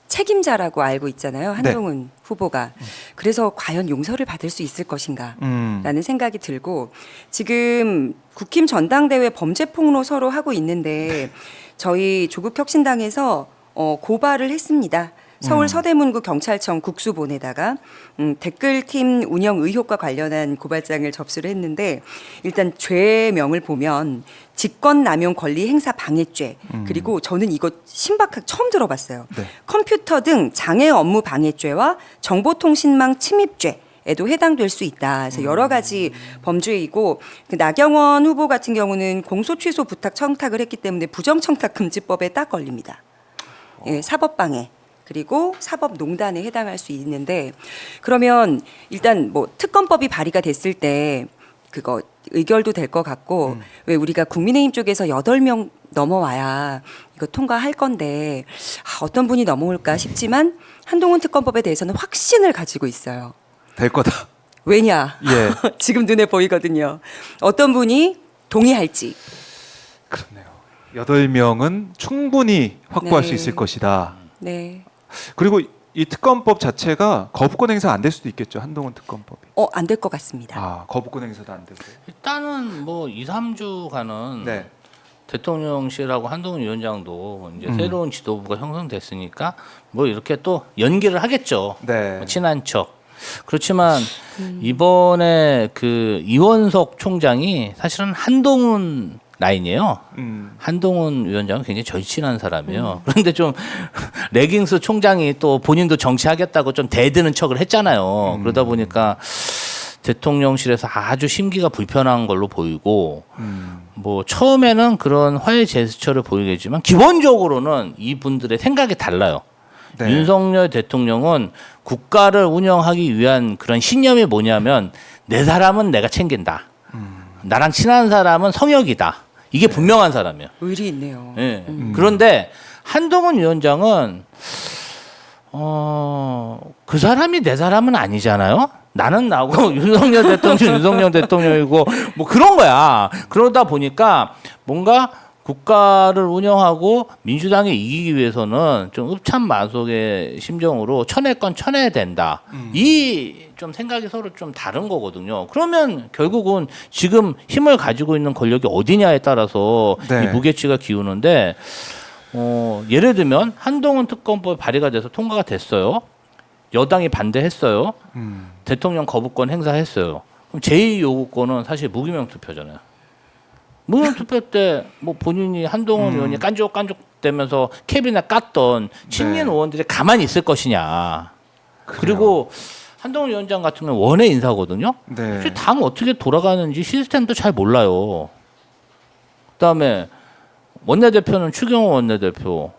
책임자라고 알고 있잖아요. 한동훈 후보가. 그래서 과연 용서를 받을 수 있을 것인가 라는 생각이 들고 지금 국힘 전당대회 범죄 폭로 서로 하고 있는데 저희 조국혁신당에서 고발을 했습니다. 서울 서대문구 경찰청 국수본에다가 댓글팀 운영 의혹과 관련한 고발장을 접수를 했는데 일단 죄명을 보면 직권남용 권리 행사 방해죄 그리고 저는 이거 신박하게 처음 들어봤어요. 네. 컴퓨터 등 장애 업무 방해죄와 정보통신망 침입죄 에도 해당될 수 있다. 그래서 여러 가지 범죄이고 그 나경원 후보 같은 경우는 공소 취소 부탁 청탁을 했기 때문에 부정청탁 금지법에 딱 걸립니다. 예, 사법방해 그리고 사법농단에 해당할 수 있는데 그러면 일단 뭐 특검법이 발의가 됐을 때 그거 의결도 될 것 같고 왜 우리가 국민의힘 쪽에서 8명 넘어와야 이거 통과할 건데 어떤 분이 넘어올까 싶지만 한동훈 특검법에 대해서는 확신을 가지고 있어요. 될 거다. 왜냐? 예. 지금 눈에 보이거든요. 어떤 분이 동의할지. 그렇네요. 8명은 충분히 확보할 네. 수 있을 것이다. 네. 그리고 이 특검법 자체가 거부권 행사 안 될 수도 있겠죠. 한동훈 특검법이. 안 될 것 같습니다. 아, 거부권 행사도 안 되고. 일단은 뭐 2, 3주간은 네. 대통령실하고 한동훈 위원장도 이제 새로운 지도부가 형성됐으니까 뭐 이렇게 또 연기를 하겠죠. 네. 뭐 친한 척. 그렇지만 이번에 그 이원석 총장이 사실은 한동훈 라인이에요. 한동훈 위원장은 굉장히 절친한 사람이에요. 그런데 좀 레깅스 총장이 또 본인도 정치하겠다고 좀 대드는 척을 했잖아요. 그러다 보니까 대통령실에서 아주 심기가 불편한 걸로 보이고 뭐 처음에는 그런 화해 제스처를 보이겠지만 기본적으로는 이분들의 생각이 달라요. 네. 윤석열 대통령은 국가를 운영하기 위한 그런 신념이 뭐냐면 내 사람은 내가 챙긴다. 나랑 친한 사람은 성역이다. 이게 분명한 사람이에요. 의리 있네요. 예. 그런데 한동훈 위원장은 그 사람이 내 사람은 아니잖아요. 나는 나고 윤석열 대통령이고 뭐 그런 거야. 그러다 보니까 뭔가 국가를 운영하고 민주당이 이기기 위해서는 좀 읍참마속의 심정으로 쳐낼 건 쳐내야 된다. 이 좀 생각이 서로 좀 다른 거거든요. 그러면 결국은 지금 힘을 가지고 있는 권력이 어디냐에 따라서 네. 이 무게치가 기우는데 예를 들면 한동훈 특검법 발의가 돼서 통과가 됐어요. 여당이 반대했어요. 대통령 거부권 행사했어요. 그럼 제2 요구권은 사실 무기명 투표잖아요. 무기명 투표 때 뭐 본인이 한동훈 의원이 깐족깐족대면서 캐비넷 깠던 친윤 네. 의원들이 가만히 있을 것이냐. 그리고 한동훈 위원장 같은 경우는 원외 인사거든요. 네. 사실 당 어떻게 돌아가는지 시스템도 잘 몰라요. 그다음에 원내대표는 추경호 원내대표.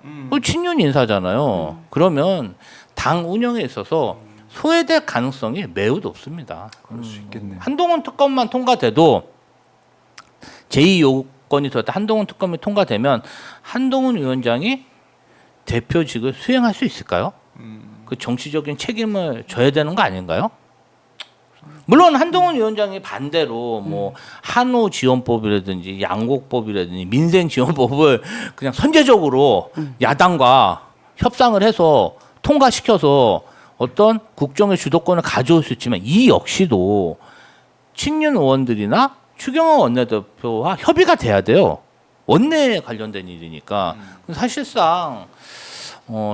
친윤 인사잖아요. 그러면 당 운영에 있어서 소외될 가능성이 매우 높습니다. 그럴 수 있겠네요. 한동훈 특검만 통과돼도 제2 요건이 들었다. 한동훈 특검이 통과되면 한동훈 위원장이 대표직을 수행할 수 있을까요? 그 정치적인 책임을 져야 되는 거 아닌가요? 물론 한동훈 위원장이 반대로 뭐 한우 지원법이라든지 양곡법이라든지 민생 지원법을 그냥 선제적으로 야당과 협상을 해서 통과시켜서 어떤 국정의 주도권을 가져올 수 있지만 이 역시도 친윤 의원들이나 추경호 원내대표와 협의가 돼야 돼요. 원내에 관련된 일이니까 사실상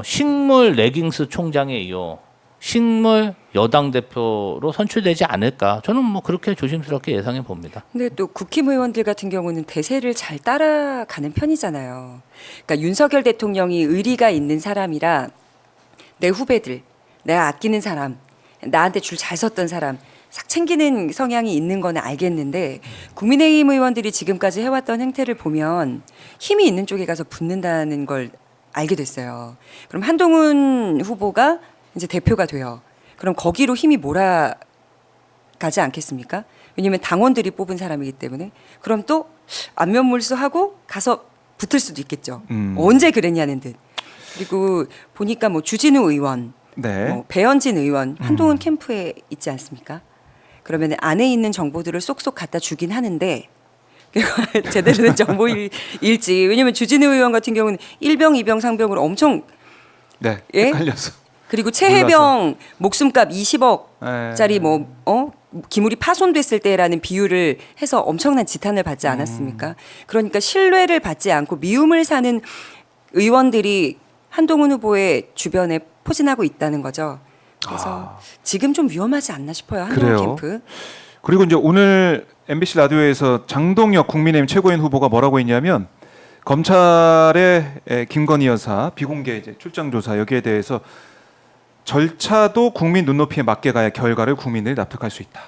식물 레깅스 총장에 이어 식물 여당 대표로 선출되지 않을까. 저는 뭐 그렇게 조심스럽게 예상해 봅니다. 근데 또 국힘 의원들 같은 경우는 대세를 잘 따라가는 편이잖아요. 그러니까 윤석열 대통령이 의리가 있는 사람이라 내 후배들, 내가 아끼는 사람, 나한테 줄 잘 섰던 사람 싹 챙기는 성향이 있는 건 알겠는데 국민의힘 의원들이 지금까지 해왔던 행태를 보면 힘이 있는 쪽에 가서 붙는다는 걸 알게 됐어요. 그럼 한동훈 후보가 이제 대표가 돼요. 그럼 거기로 힘이 몰아가지 않겠습니까? 왜냐하면 당원들이 뽑은 사람이기 때문에. 그럼 또 안면몰수하고 가서 붙을 수도 있겠죠. 언제 그랬냐는 듯. 그리고 보니까 뭐 주진우 의원, 네. 뭐 배현진 의원 한동훈 캠프에 있지 않습니까? 그러면 안에 있는 정보들을 쏙쏙 갖다 주긴 하는데 제대로 된 정보일지. 왜냐하면 주진우 의원 같은 경우는 1병, 2병, 상병으로 엄청 네. 예? 헷갈려서. 그리고 최혜병 목숨값 20억짜리 기물이 파손됐을 때라는 비유를 해서 엄청난 지탄을 받지 않았습니까? 그러니까 신뢰를 받지 않고 미움을 사는 의원들이 한동훈 후보의 주변에 포진하고 있다는 거죠. 그래서 지금 좀 위험하지 않나 싶어요. 한동훈 그래요? 캠프. 그리고 이제 오늘 MBC 라디오에서 장동혁 국민의힘 최고위원 후보가 뭐라고 했냐면 검찰의 김건희 여사 비공개 이제 출장 조사 여기에 대해서 절차도 국민 눈높이에 맞게 가야 결과를 국민들이 납득할 수 있다.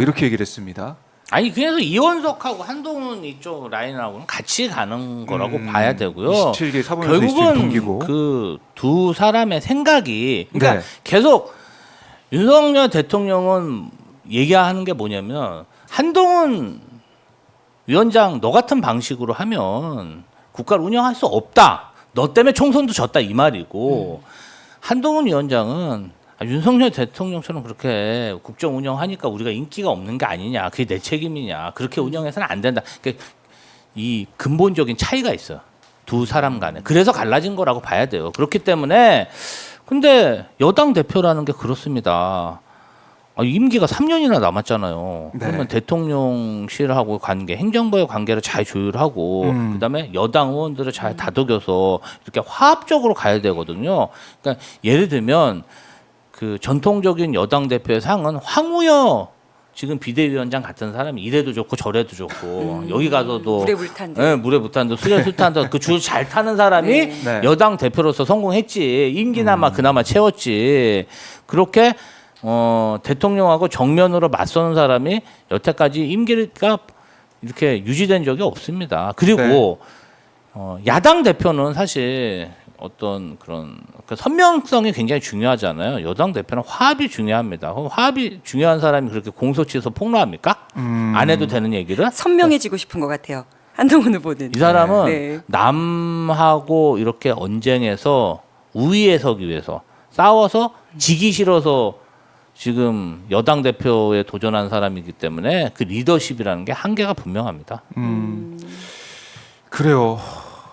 이렇게 얘기를 했습니다. 아니 그래서 이원석하고 한동훈 이쪽 라인하고는 같이 가는 거라고 봐야 되고요. 27기 사법연수 일주일 결국은 동기고. 그 두 사람의 생각이 그러니까 네. 계속 윤석열 대통령은 얘기하는 게 뭐냐면 한동훈 위원장 너 같은 방식으로 하면 국가를 운영할 수 없다. 너 때문에 총선도 졌다 이 말이고 한동훈 위원장은 윤석열 대통령처럼 그렇게 국정 운영하니까 우리가 인기가 없는 게 아니냐. 그게 내 책임이냐. 그렇게 운영해서는 안 된다. 그러니까 이 근본적인 차이가 있어요. 두 사람 간에. 그래서 갈라진 거라고 봐야 돼요. 그렇기 때문에 근데 여당 대표라는 게 그렇습니다. 임기가 3년이나 남았잖아요. 네. 그러면 대통령실하고 관계, 행정부의 관계를 잘 조율하고 그다음에 여당 의원들을 잘 다독여서 이렇게 화합적으로 가야 되거든요. 그러니까 예를 들면 그 전통적인 여당 대표의 상은 황우여 지금 비대위원장 같은 사람이 이래도 좋고 저래도 좋고 여기 가서도 물에 불탄데. 네, 물에 불탄데 수레 술탄데 그 줄 잘 타는 사람이 네. 여당 대표로서 성공했지. 임기나마 그나마 채웠지. 그렇게 대통령하고 정면으로 맞서는 사람이 여태까지 임기가 이렇게 유지된 적이 없습니다. 그리고 야당 대표는 사실 어떤 그런 그 선명성이 굉장히 중요하잖아요. 여당 대표는 화합이 중요합니다. 그럼 화합이 중요한 사람이 그렇게 공소치에서 폭로합니까? 안 해도 되는 얘기를? 선명해지고 싶은 것 같아요. 한동훈 후보는. 이 사람은 네. 남하고 이렇게 언쟁에서 우위에 서기 위해서 싸워서 지기 싫어서 지금 여당 대표에 도전한 사람이기 때문에 그 리더십이라는 게 한계가 분명합니다. 그래요.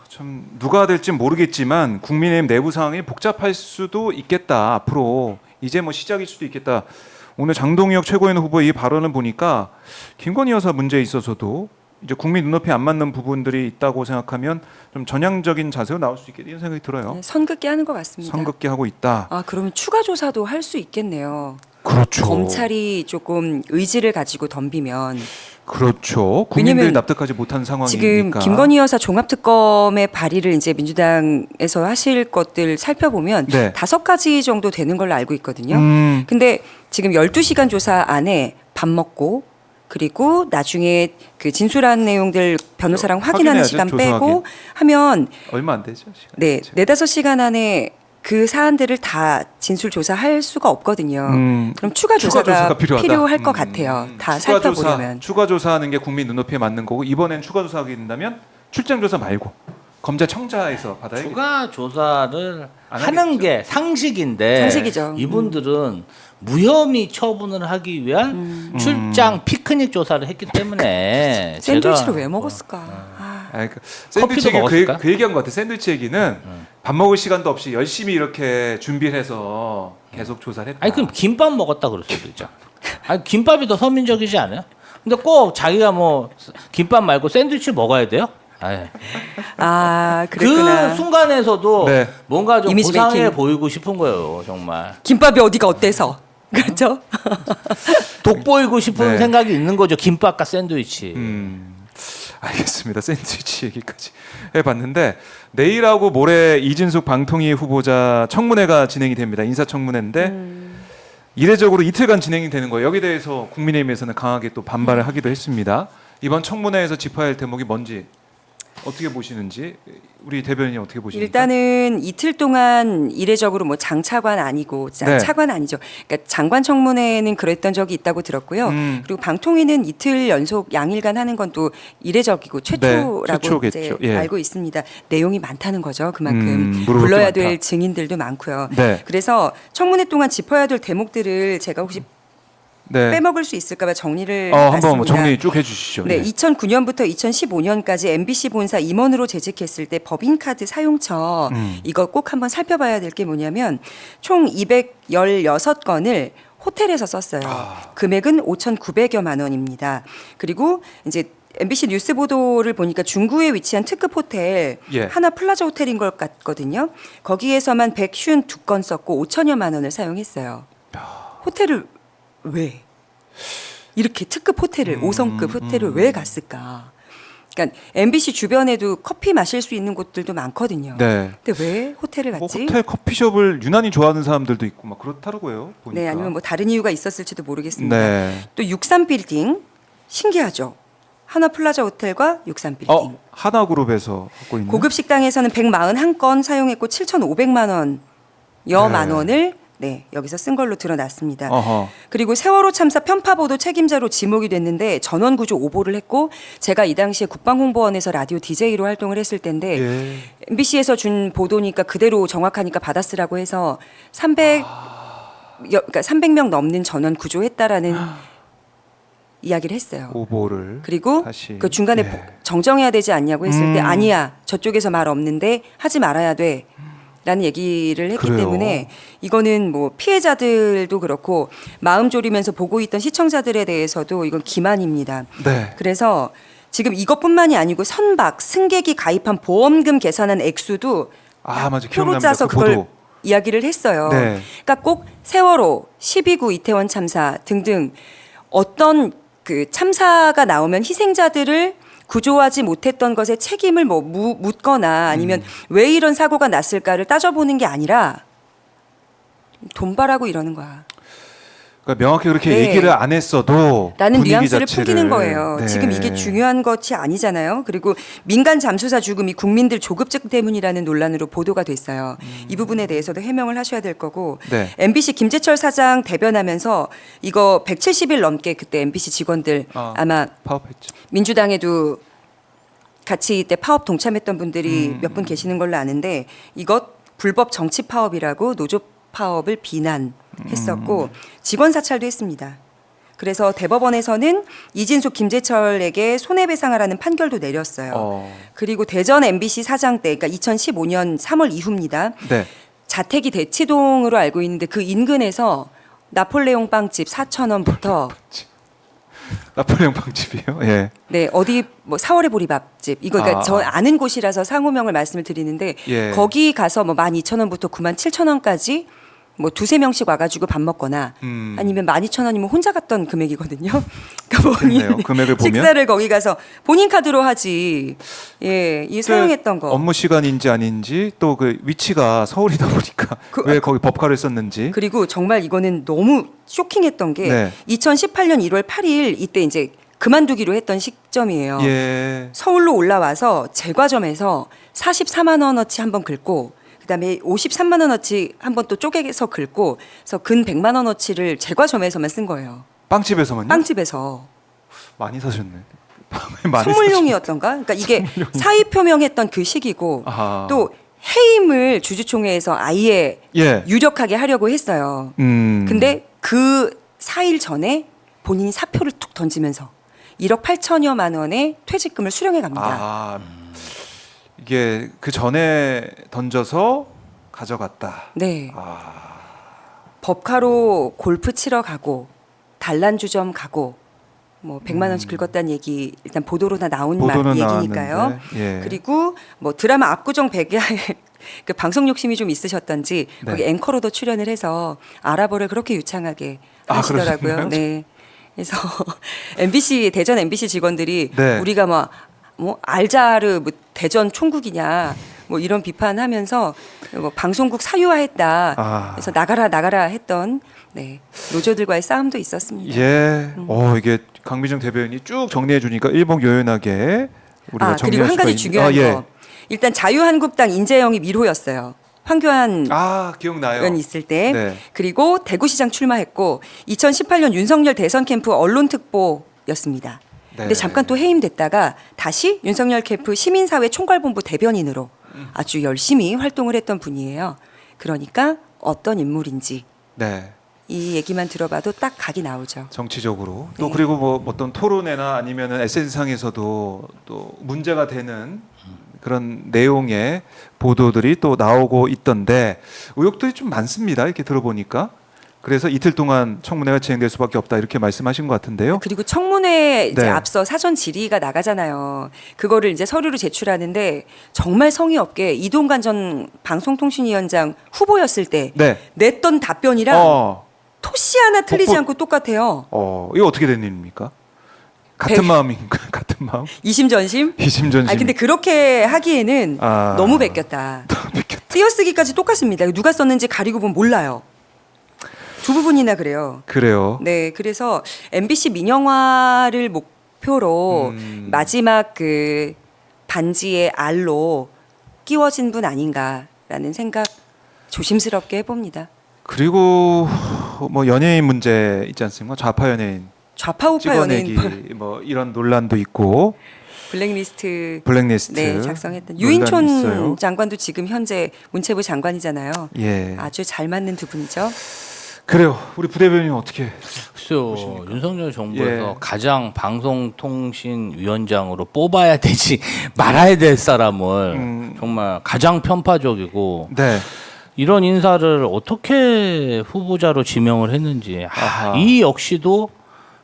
참 누가 될지 모르겠지만 국민의힘 내부 상황이 복잡할 수도 있겠다. 앞으로 이제 뭐 시작일 수도 있겠다. 오늘 장동혁 최고위원 후보의 이 발언을 보니까 김건희 여사 문제에 있어서도 이제 국민 눈높이 안 맞는 부분들이 있다고 생각하면 좀 전향적인 자세로 나올 수 있겠다 이런 생각이 들어요. 네, 선긋기 하는 것 같습니다. 선긋기 하고 있다. 그러면 추가 조사도 할 수 있겠네요. 그렇죠. 검찰이 조금 의지를 가지고 덤비면 그렇죠. 국민들이 왜냐면 납득하지 못한 상황이니까. 지금 김건희 여사 종합특검의 발의를 이제 민주당에서 하실 것들 살펴보면 네. 5가지 정도 되는 걸로 알고 있거든요. 음. 근데 지금 12시간 조사 안에 밥 먹고 그리고 나중에 그 진술한 내용들 변호사랑 확인하는 확인해야죠, 시간 조사 빼고 확인. 하면 얼마 안 되죠. 시간 네, 자체가. 4-5시간 안에 그 사안들을 다 진술 조사할 수가 없거든요. 그럼 추가 조사가 필요하다. 필요할 것 같아요. 다 추가 살펴보려면. 추가 조사하는 게 국민 눈높이에 맞는 거고 이번엔 추가 조사하게 된다면 출장 조사 말고 검찰청자에서 받아야겠죠. 추가 조사를 안 하는 하겠죠. 게 상식인데 상식이죠. 이분들은 무혐의 처분을 하기 위한 출장 피크닉 조사를 했기 때문에 샌드위치를 제가 왜 먹었을까? 그 샌드위치 얘기 먹었을까? 그 얘기한 것 같아. 샌드위치 얘기는 밥 먹을 시간도 없이 열심히 이렇게 준비를 해서 계속 조사를 했다. 아니 그럼 김밥 먹었다 그럴 수도 있잖아. 아니 김밥이 더 서민적이지 않아요? 근데 꼭 자기가 뭐 김밥 말고 샌드위치 먹어야 돼요? 아이. 그랬구나. 그 순간에서도 네. 뭔가 좀 이미지 고상해 메이킹. 보이고 싶은 거예요, 정말. 김밥이 어디가 어때서? 그렇죠? 돋보이고 싶은 네. 생각이 있는 거죠. 김밥과 샌드위치. 알겠습니다. 샌드위치 얘기까지 해봤는데 내일하고 모레 이진숙 방통위 후보자 청문회가 진행이 됩니다. 인사청문회인데 이례적으로 이틀간 진행이 되는 거예요. 여기에 대해서 국민의힘에서는 강하게 또 반발을 하기도 했습니다. 이번 청문회에서 짚어야 할 대목이 뭔지 어떻게 보시는지 우리 대변인이 어떻게 보십니까? 일단은 이틀 동안 이례적으로 뭐 장차관 아니고 네. 차관 아니죠. 그러니까 장관 청문회는 그랬던 적이 있다고 들었고요. 그리고 방통위는 이틀 연속 양일간 하는 건 또 이례적이고 최초라고 최초겠죠. 이제 예. 알고 있습니다. 내용이 많다는 거죠. 그만큼 물어볼 게 불러야 많다. 될 증인들도 많고요. 네. 그래서 청문회 동안 짚어야 될 대목들을 제가 혹시 네. 빼먹을 수 있을까봐 정리를 한번 해봤습니다. 정리 쭉 해주시죠. 네, 예. 2009년부터 2015년까지 MBC 본사 임원으로 재직했을 때 법인카드 사용처 이거 꼭 한번 살펴봐야 될 게 뭐냐면 총 216건을 호텔에서 썼어요. 금액은 5,900여만 원입니다. 그리고 이제 MBC 뉴스 보도를 보니까 중구에 위치한 특급 호텔 예. 하나 플라자 호텔인 것 같거든요. 거기에서만 152건 썼고 5천여만 원을 사용했어요. 호텔을 왜 이렇게 특급 호텔을 5성급 호텔을 왜 갔을까? 그러니까 MBC 주변에도 커피 마실 수 있는 곳들도 많거든요. 네. 근데 왜 호텔을 뭐 갔지? 호텔 커피숍을 유난히 좋아하는 사람들도 있고 막 그렇다고요. 보니까. 네, 아니면 뭐 다른 이유가 있었을지도 모르겠습니다. 네. 또 63빌딩 신기하죠. 하나 플라자 호텔과 63빌딩. 하나그룹에서 하고 있는. 고급 식당에서는 141건 사용했고 7,500만 원여만 네. 원을 네, 여기서 쓴 걸로 드러났습니다. 어허. 그리고 세월호 참사 편파 보도 책임자로 지목이 됐는데 전원 구조 오보를 했고 제가 이 당시에 국방홍보원에서 라디오 DJ로 활동을 했을 때인데 예. MBC에서 준 보도니까 그대로 정확하니까 받아쓰라고 해서 300명 넘는 전원 구조했다라는 이야기를 했어요. 오보를 그리고 다시. 그 중간에 예. 정정해야 되지 않냐고 했을 때 아니야 저쪽에서 말 없는데 하지 말아야 돼 라는 얘기를 했기 그래요. 때문에 이거는 뭐 피해자들도 그렇고 마음 졸이면서 보고 있던 시청자들에 대해서도 이건 기만입니다. 네. 그래서 지금 이것뿐만이 아니고 선박 승객이 가입한 보험금 계산한 액수도 맞아 표로 기억납니다. 짜서 그 그걸 보도. 이야기를 했어요. 네. 그러니까 꼭 세월호, 12구 이태원 참사 등등 어떤 그 참사가 나오면 희생자들을 구조하지 못했던 것에 책임을 뭐 묻거나 아니면 왜 이런 사고가 났을까를 따져보는 게 아니라 돈바라고 이러는 거야. 그러니까 명확히 그렇게 네. 얘기를 안 했어도 라는 분위기 뉘앙스를 자체를. 풍기는 거예요. 네. 지금 이게 중요한 것이 아니잖아요. 그리고 민간 잠수사 죽음이 국민들 조급증 때문이라는 논란으로 보도가 됐어요. 이 부분에 대해서도 해명을 하셔야 될 거고 네. MBC 김재철 사장 대변하면서 이거 170일 넘게 그때 MBC 직원들 아마 파업했죠. 민주당에도 같이 이때 파업 동참했던 분들이 몇 분 계시는 걸로 아는데 이것 불법 정치 파업이라고 노조 파업을 비난했었고 직원 사찰도 했습니다. 그래서 대법원에서는 이진숙 김재철에게 손해배상을 하는 판결도 내렸어요. 그리고 대전 MBC 사장 때 그러니까 2015년 3월 이후입니다. 네. 자택이 대치동으로 알고 있는데 그 인근에서 나폴레옹 빵집 4,000원부터 나폴레옹 빵집이요. 예. 네, 어디 뭐 4월의 보리밥집 이거 그러니까 아. 저 아는 곳이라서 상호명을 말씀을 드리는데 예. 거기 가서 뭐 12,000원부터 97,000원까지 뭐 두세 명씩 와가지고 밥 먹거나 아니면 12,000원이면 혼자 갔던 금액이거든요. 그러니까 그렇네요. 금액을 보면. 식사를 거기 가서 본인 카드로 하지. 예, 이 사용했던 거. 업무 시간인지 아닌지 또 그 위치가 서울이다 보니까 왜 거기 법카를 썼는지. 그리고 정말 이거는 너무 쇼킹했던 게 네. 2018년 1월 8일 이때 이제 그만두기로 했던 시점이에요. 예. 서울로 올라와서 제과점에서 44만 원어치 한번 긁고 그다음에 53만 원어치 한번 또 쪼개서 긁고 그래서 근 100만 원어치를 제과점에서만 쓴 거예요. 빵집에서만요? 빵집에서 많이 사셨네. 많이 선물용이었던가? 그러니까 이게 사의 표명했던 그 시기고 아하. 또 해임을 주주총회에서 아예 예. 유력하게 하려고 했어요. 근데 그 4일 전에 본인이 사표를 툭 던지면서 1억 8천여만 원의 퇴직금을 수령해 갑니다. 이게 그 전에 던져서 가져갔다. 네. 법카로 골프 치러 가고 단란주점 가고 뭐 100만 원씩 긁었다는 얘기 일단 보도로 다 나온 보도는 얘기니까요. 나왔는데, 예. 그리고 뭐 드라마 압구정 백야에 그 방송 욕심이 좀 있으셨던지 네. 거기 앵커로도 출연을 해서 아랍어를 그렇게 유창하게 하시더라고요. 그러셨나요? 네. 그래서 MBC 대전 MBC 직원들이 네. 우리가 뭐 알자르 뭐 대전 총국이냐 뭐 이런 비판하면서 뭐 방송국 사유화했다. 그래서 나가라 했던 네, 노조들과의 싸움도 있었습니다. 예. 이게 강미정 대변인이 쭉 정리해 주니까 일목요연하게 우리가 정리할 그리고 한 수가 가지 있- 중요한 예. 거. 일단 자유한국당 인재영입 1호였어요. 황교안 기억나요. 의원 있을 때. 네. 그리고 대구시장 출마했고 2018년 윤석열 대선 캠프 언론특보였습니다. 근데 잠깐 또 해임됐다가 다시 윤석열 캠프 시민사회 총괄본부 대변인으로 아주 열심히 활동을 했던 분이에요. 그러니까 어떤 인물인지 네. 이 얘기만 들어봐도 딱 각이 나오죠. 정치적으로 또 네. 그리고 뭐 어떤 토론회나 아니면은 SNS상에서도 또 문제가 되는 그런 내용의 보도들이 또 나오고 있던데 의혹들이 좀 많습니다. 이렇게 들어보니까 그래서 이틀 동안 청문회가 진행될 수밖에 없다 이렇게 말씀하신 것 같은데요. 그리고 청문회 이제 네. 앞서 사전 질의가 나가잖아요. 그거를 이제 서류로 제출하는데 정말 성의 없게 이동관 전 방송통신위원장 후보였을 때 네. 냈던 답변이랑 토시 하나 틀리지 복부- 않고 똑같아요. 이거 어떻게 된 일입니까? 같은 마음인가? 같은 마음? 이심전심? 이심전심. 아 근데 그렇게 하기에는 너무 베꼈다. 띄어쓰기까지 똑같습니다. 누가 썼는지 가리고 보면 몰라요. 두 부분이나 그래요. 그래요. 네, 그래서 MBC 민영화를 목표로 마지막 그 반지의 알로 끼워진 분 아닌가라는 생각 조심스럽게 해봅니다. 그리고 뭐 연예인 문제 있지 않습니까? 좌파 연예인 좌파 우파 연예인 찍어내기 뭐 이런 논란도 있고 블랙리스트 블랙리스트 작성했던 논란이 있어요. 유인촌 장관도 지금 현재 문체부 장관이잖아요. 예. 아주 잘 맞는 두 분이죠. 그래요. 우리 부대변인 어떻게? 글쎄요. 윤석열 정부에서 예. 가장 방송통신위원장으로 뽑아야 되지 말아야 될 사람을 정말 가장 편파적이고 네. 이런 인사를 어떻게 후보자로 지명을 했는지 이 역시도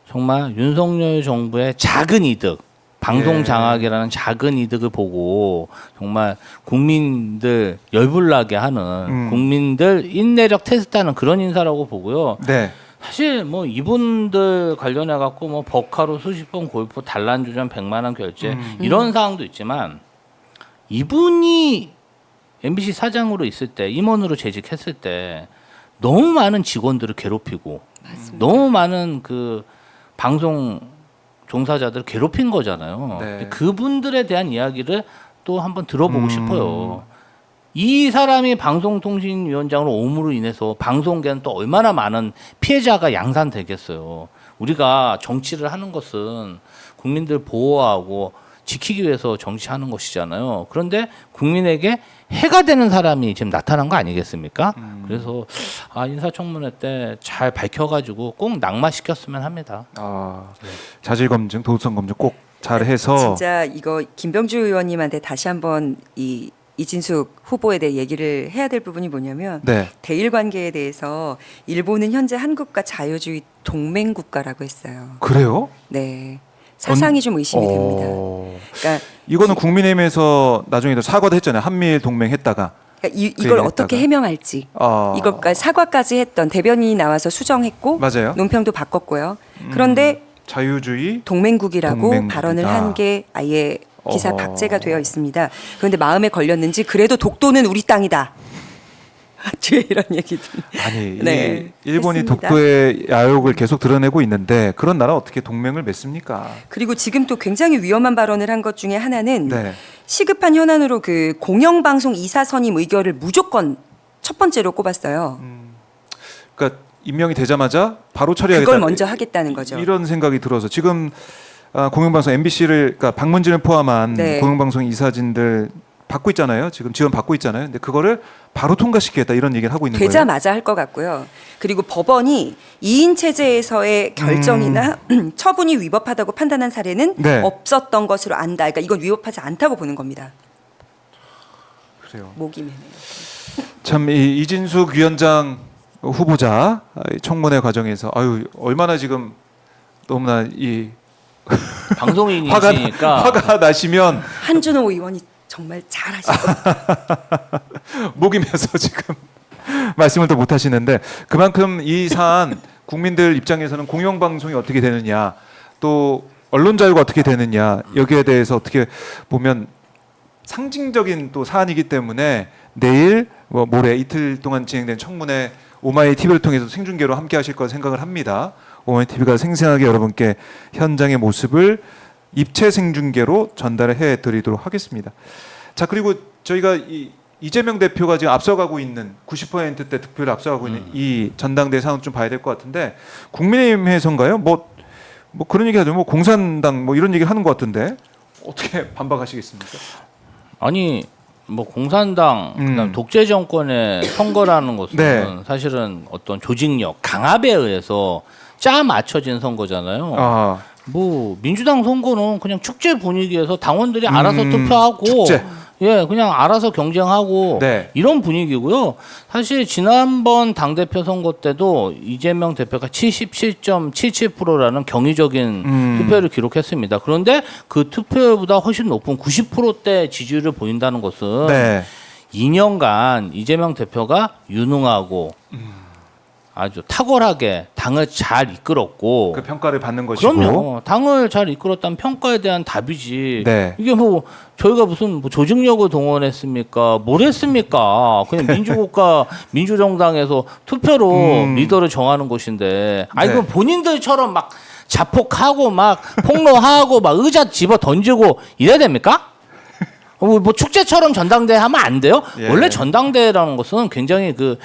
정말 윤석열 정부의 작은 이득, 방송 예. 장악이라는 작은 이득을 보고 정말 국민들 열불나게 하는 국민들 인내력 테스트하는 그런 인사라고 보고요. 네. 사실 뭐 이분들 관련해 갖고 뭐 버카로 수십 번 골프 단란주전 100만 원 결제 이런 사항도 있지만 이분이 MBC 사장으로 있을 때 임원으로 재직했을 때 너무 많은 직원들을 괴롭히고 너무 많은 그 방송 종사자들을 괴롭힌 거잖아요. 네. 그분들에 대한 이야기를 또 한번 들어보고 싶어요. 이 사람이 방송통신위원장으로 옴으로 인해서 방송계는 또 얼마나 많은 피해자가 양산되겠어요. 우리가 정치를 하는 것은 국민들 보호하고 지키기 위해서 정치하는 것이잖아요. 그런데 국민에게 해가 되는 사람이 지금 나타난 거 아니겠습니까? 그래서 인사청문회 때 잘 밝혀가지고 꼭 낙마시켰으면 합니다. 자질 검증, 도덕성 검증 꼭 잘해서 진짜 이거 김병주 의원님한테 다시 한번 이진숙 후보에 대해 얘기를 해야 될 부분이 뭐냐면 네. 대일 관계에 대해서 일본은 현재 한국과 자유주의 동맹 국가라고 했어요. 그래요? 네. 사상이 좀 의심이 됩니다. 그러니까 이거는 국민의힘에서 나중에 사과도 했잖아요. 한미일 동맹했다가 이걸 어떻게 해명할지 이걸 사과까지 했던 대변인이 나와서 수정했고 맞아요. 논평도 바꿨고요. 그런데 자유주의 동맹국이라고 동맹국이다. 발언을 한 게 아예 기사 박제가 되어 있습니다. 그런데 마음에 걸렸는지 그래도 독도는 우리 땅이다. 뒤에 이런 얘기들. 아니 네, 일본이 했습니다. 독도의 야욕을 계속 드러내고 있는데 그런 나라 어떻게 동맹을 맺습니까? 그리고 지금 또 굉장히 위험한 발언을 한 것 중에 하나는 네. 시급한 현안으로 그 공영방송 이사 선임 의결을 무조건 첫 번째로 꼽았어요. 그러니까 임명이 되자마자 바로 처리하겠다. 그걸 먼저 하겠다는 거죠. 이런 생각이 들어서 지금 공영방송 MBC를 그러니까 박문진을 포함한 네. 공영방송 이사진들 받고 있잖아요. 지금 지원 받고 있잖아요. 근데 그거를 바로 통과시키겠다 이런 얘기를 하고 있는 거예요. 되자마자 할 것 같고요. 그리고 법원이 2인 체제에서의 결정이나 처분이 위법하다고 판단한 사례는 네. 없었던 것으로 안다. 그러니까 이건 위법하지 않다고 보는 겁니다. 그래요. 목이 메네요. 참 이 이진숙 위원장 후보자 청문회 과정에서 얼마나 지금 너무나 이 방송인이시니까 화가 나시면 한준호 의원이 정말 잘하시고 목이 메서 지금 말씀을 또 못 하시는데 그만큼 이 사안 국민들 입장에서는 공영방송이 어떻게 되느냐 또 언론 자유가 어떻게 되느냐 여기에 대해서 어떻게 보면 상징적인 또 사안이기 때문에 내일 모레 이틀 동안 진행된 청문회 오마이 TV를 통해서 생중계로 함께 하실 거 생각을 합니다. 오마이 TV가 생생하게 여러분께 현장의 모습을 입체 생중계로 전달을 해드리도록 하겠습니다. 자 그리고 저희가 이재명 대표가 지금 앞서가고 있는 90%대 득표를 앞서가고 있는 이 전당대 상황 좀 봐야 될 것 같은데 국민의힘에서인가요? 뭐 그런 얘기 하죠. 뭐 공산당 뭐 이런 얘기를 하는 것 같은데 어떻게 반박하시겠습니까? 아니 뭐 공산당 그다음 독재 정권의 선거라는 것은 네. 사실은 어떤 조직력 강압에 의해서 짜 맞춰진 선거잖아요. 뭐 민주당 선거는 그냥 축제 분위기에서 당원들이 알아서 투표하고 축제. 예, 그냥 알아서 경쟁하고 네. 이런 분위기고요. 사실 지난번 당대표 선거 때도 이재명 대표가 77.77%라는 경이적인 투표율을 기록했습니다. 그런데 그 투표율보다 훨씬 높은 90%대 지지율을 보인다는 것은 네. 2년간 이재명 대표가 유능하고 아주 탁월하게 당을 잘 이끌었고 그 평가를 받는 것이고. 그럼요. 당을 잘 이끌었다는 평가에 대한 답이지. 네. 이게 뭐 저희가 무슨 뭐 조직력을 동원했습니까? 뭘 했습니까? 그냥 민주국가 민주정당에서 투표로 리더를 정하는 것인데. 아니 네. 그럼 본인들처럼 막 자폭하고 막 폭로하고 막 의자 집어 던지고 이래야 됩니까? 뭐 축제처럼 전당대회 하면 안 돼요? 예. 원래 전당대회라는 것은 굉장히 그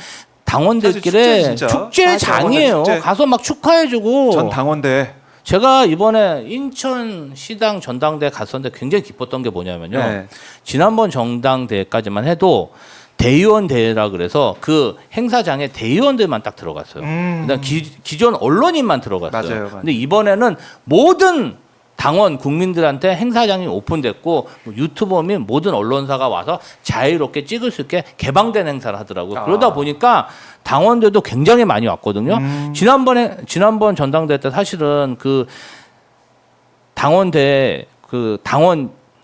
당원들끼리 사실 축제 진짜. 축제장이에요. 축제. 가서 막 축하해주고. 전 당원대. 제가 이번에 인천시당 전당대회 갔었는데 굉장히 기뻤던 게 뭐냐면요. 네. 지난번 전당대회까지만 해도 대의원 대회라 그래서 그 행사장에 대의원들만 딱 들어갔어요. 그다음 기존 언론인만 들어갔어요. 맞아요. 근데 이번에는 모든 당원 국민들한테 행사장이 오픈됐고 뭐 유튜버 및 모든 언론사가 와서 자유롭게 찍을 수 있게 개방된 행사를 하더라고요. 그러다 보니까 당원들도 굉장히 많이 왔거든요. 지난번 전당대회 때 사실은 그 당원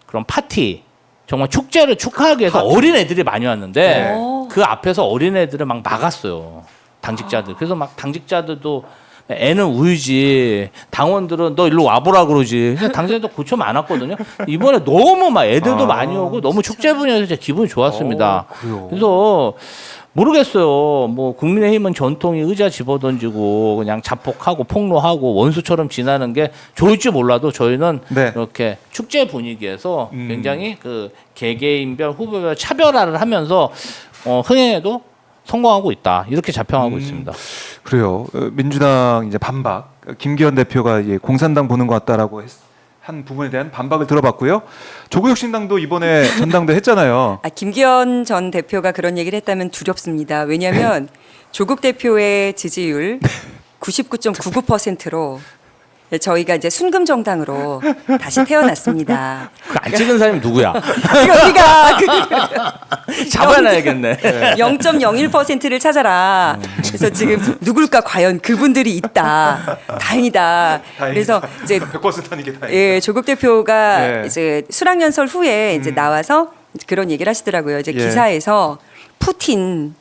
그런 파티 정말 축제를 축하하기 위해서 어린 애들이 많이 왔는데 네. 그 앞에서 어린 애들을 막 막았어요. 당직자들. 그래서 막 당직자들도 애는 우유지. 당원들은 너 일로 와보라 그러지. 당시에도 고쳐 많았거든요. 이번에 너무 막 애들도 많이 오고 너무 축제 분위기에서 진짜 기분이 좋았습니다. 그래요? 그래서 모르겠어요. 뭐 국민의힘은 전통이 의자 집어던지고 그냥 자폭하고 폭로하고 원수처럼 지나는 게 좋을지 몰라도 저희는 네. 이렇게 축제 분위기에서 굉장히 그 개개인별 후보별 차별화를 하면서 흥행에도 성공하고 있다. 이렇게 자평하고 있습니다. 그래요. 민주당 이제 반박. 김기현 대표가 이제 공산당 보는 것 같다라고 한 부분에 대한 반박을 들어봤고요. 조국혁신당도 이번에 전당대 했잖아요. 김기현 전 대표가 그런 얘기를 했다면 두렵습니다. 왜냐하면 조국 대표의 지지율 99.99%로 저희가 이제 순금 정당으로 다시 태어났습니다. 그 안 찍은 사람이 누구야? 우리가 잡아놔야겠네. 0.01%를 찾아라. 그래서 지금 누굴까 과연 그분들이 있다. 다행이다. 그래서 이제 100% 하는 게 다행이다. 예, 조국 대표가 네. 이제 수락연설 후에 이제 나와서 그런 얘기를 하시더라고요. 이제 예. 기사에서 푸틴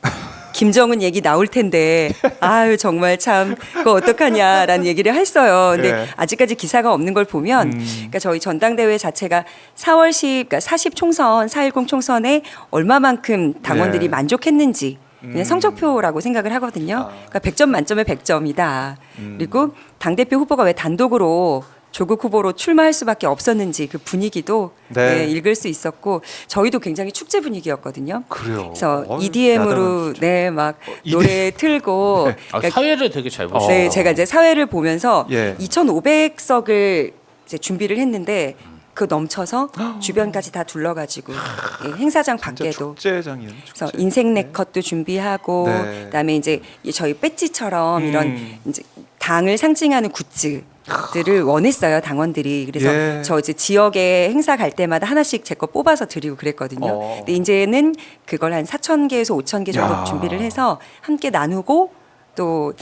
김정은 얘기 나올 텐데 아유 정말 참 그거 어떡하냐라는 얘기를 했어요. 근데 예. 아직까지 기사가 없는 걸 보면 그러니까 저희 전당대회 자체가 4월 10 그러니까 40 총선 4.10 총선에 얼마만큼 당원들이 예. 만족했는지 그냥 성적표라고 생각을 하거든요. 그러니까 100점 만점에 100점이다. 그리고 당대표 후보가 왜 단독으로 조국 후보로 출마할 수밖에 없었는지 그 분위기도 네. 네, 읽을 수 있었고 저희도 굉장히 축제 분위기였거든요. 그래요. 그래서 어휴, EDM으로 야당은 네 막 노래 틀고 그러니까 사회를 되게 잘 보시죠. 네 제가 이제 사회를 보면서 예. 2,500석을 이제 준비를 했는데 그 넘쳐서 주변까지 다 둘러가지고 예, 행사장 진짜 밖에도 축제장이에요. 그래서 인생 네컷도 준비하고 네. 그다음에 이제 저희 배지처럼 이런 이제 당을 상징하는 굿즈들을 원했어요 당원들이. 그래서 예. 저 이제 지역에 행사 갈 때마다 하나씩 제 거 뽑아서 드리고 그랬거든요. 근데 이제는 그걸 한 4,000개에서 5,000개 정도 야. 준비를 해서 함께 나누고 또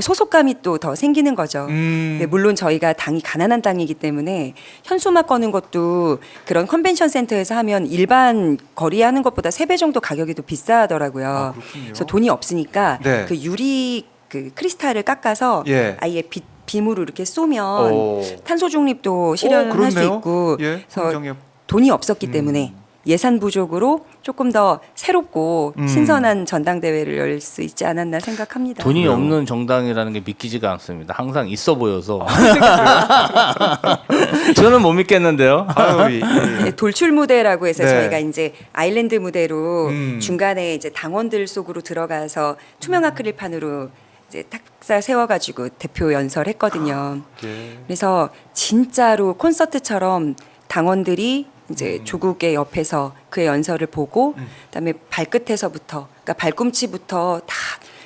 소속감이 또 더 생기는 거죠. 근데 물론 저희가 당이 가난한 당이기 때문에 현수막 거는 것도 그런 컨벤션 센터에서 하면 일반 거리에 하는 것보다 3배 정도 가격이 더 비싸더라고요. 그렇군요. 그래서 돈이 없으니까 네. 그 유리 그 크리스탈을 깎아서 예. 아예 빔으로 이렇게 쏘면 오. 탄소 중립도 실현할 수 그렇네요. 있고 예, 그래서 환경에 돈이 없었기 때문에 예산 부족으로 조금 더 새롭고 신선한 전당대회를 열 수 있지 않았나 생각합니다. 돈이 없는 정당이라는 게 믿기지가 않습니다. 항상 있어 보여서. 저는 못 믿겠는데요. 아유, 네, 돌출 무대라고 해서 네. 저희가 이제 아일랜드 무대로 음. 중간에 이제 당원들 속으로 들어가서 투명 아크릴판으로 이제 탁자 세워가지고 대표 연설했거든요. 예. 그래서 진짜로 콘서트처럼 당원들이 이제 조국의 옆에서 그의 연설을 보고 그다음에 발끝에서부터 그러니까 발꿈치부터 다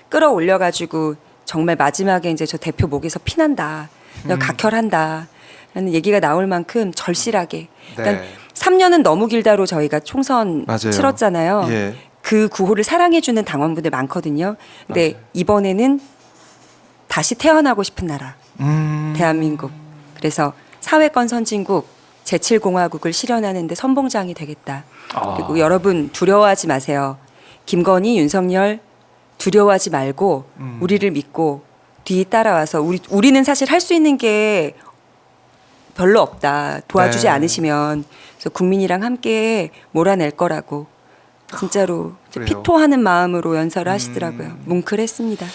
끌어올려가지고 정말 마지막에 이제 저 대표 목에서 피난다, 각혈한다. 라는 얘기가 나올 만큼 절실하게. 그러니까 네. 3년은 너무 길다로 저희가 총선 맞아요. 치렀잖아요. 예. 그 구호를 사랑해주는 당원분들 많거든요. 근데 맞아요. 이번에는 다시 태어나고 싶은 나라, 대한민국. 그래서 사회권 선진국, 제7공화국을 실현하는데 선봉장이 되겠다. 그리고 여러분 두려워하지 마세요. 김건희, 윤석열 두려워하지 말고 우리를 믿고 뒤 따라와서 우리는 사실 할 수 있는 게 별로 없다. 도와주지 네. 않으시면 그래서 국민이랑 함께 몰아낼 거라고 진짜로 그래요? 피토하는 마음으로 연설을 하시더라고요. 뭉클했습니다.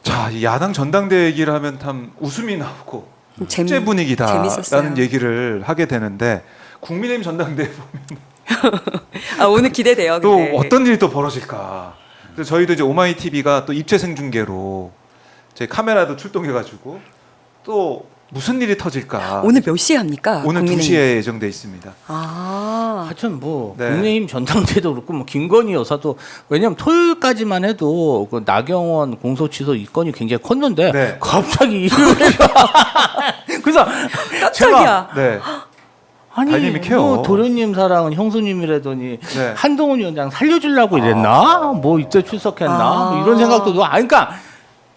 자, 이 야당 전당대회 얘기를 하면 참 웃음이 나오고 축제 분위기다라는 재밌었어요. 얘기를 하게 되는데 국민의힘 전당대회 보면 아, 오늘 기대돼요. 또 근데. 어떤 일이 또 벌어질까. 그래서 저희도 이제 오마이 TV가 또 입체 생중계로 제 카메라도 출동해가지고 또 무슨 일이 터질까. 오늘 몇 시에 합니까? 오늘 국민의힘? 2시에 예정돼 있습니다. 아, 하여튼 뭐 네. 국민의힘 전당대회도 그렇고 뭐 김건희 여사도 왜냐면 토요일까지만 해도 그 나경원 공소취소 이 건이 굉장히 컸는데 네. 갑자기 일요일에 그래서 깜짝이야. 제가 네. 아니 다이내믹해요. 뭐 도련님 사랑은 형수님이라더니 네. 한동훈 위원장 살려주려고 이랬나? 뭐 이때 출석했나? 뭐 이런 생각도 들고 그러니까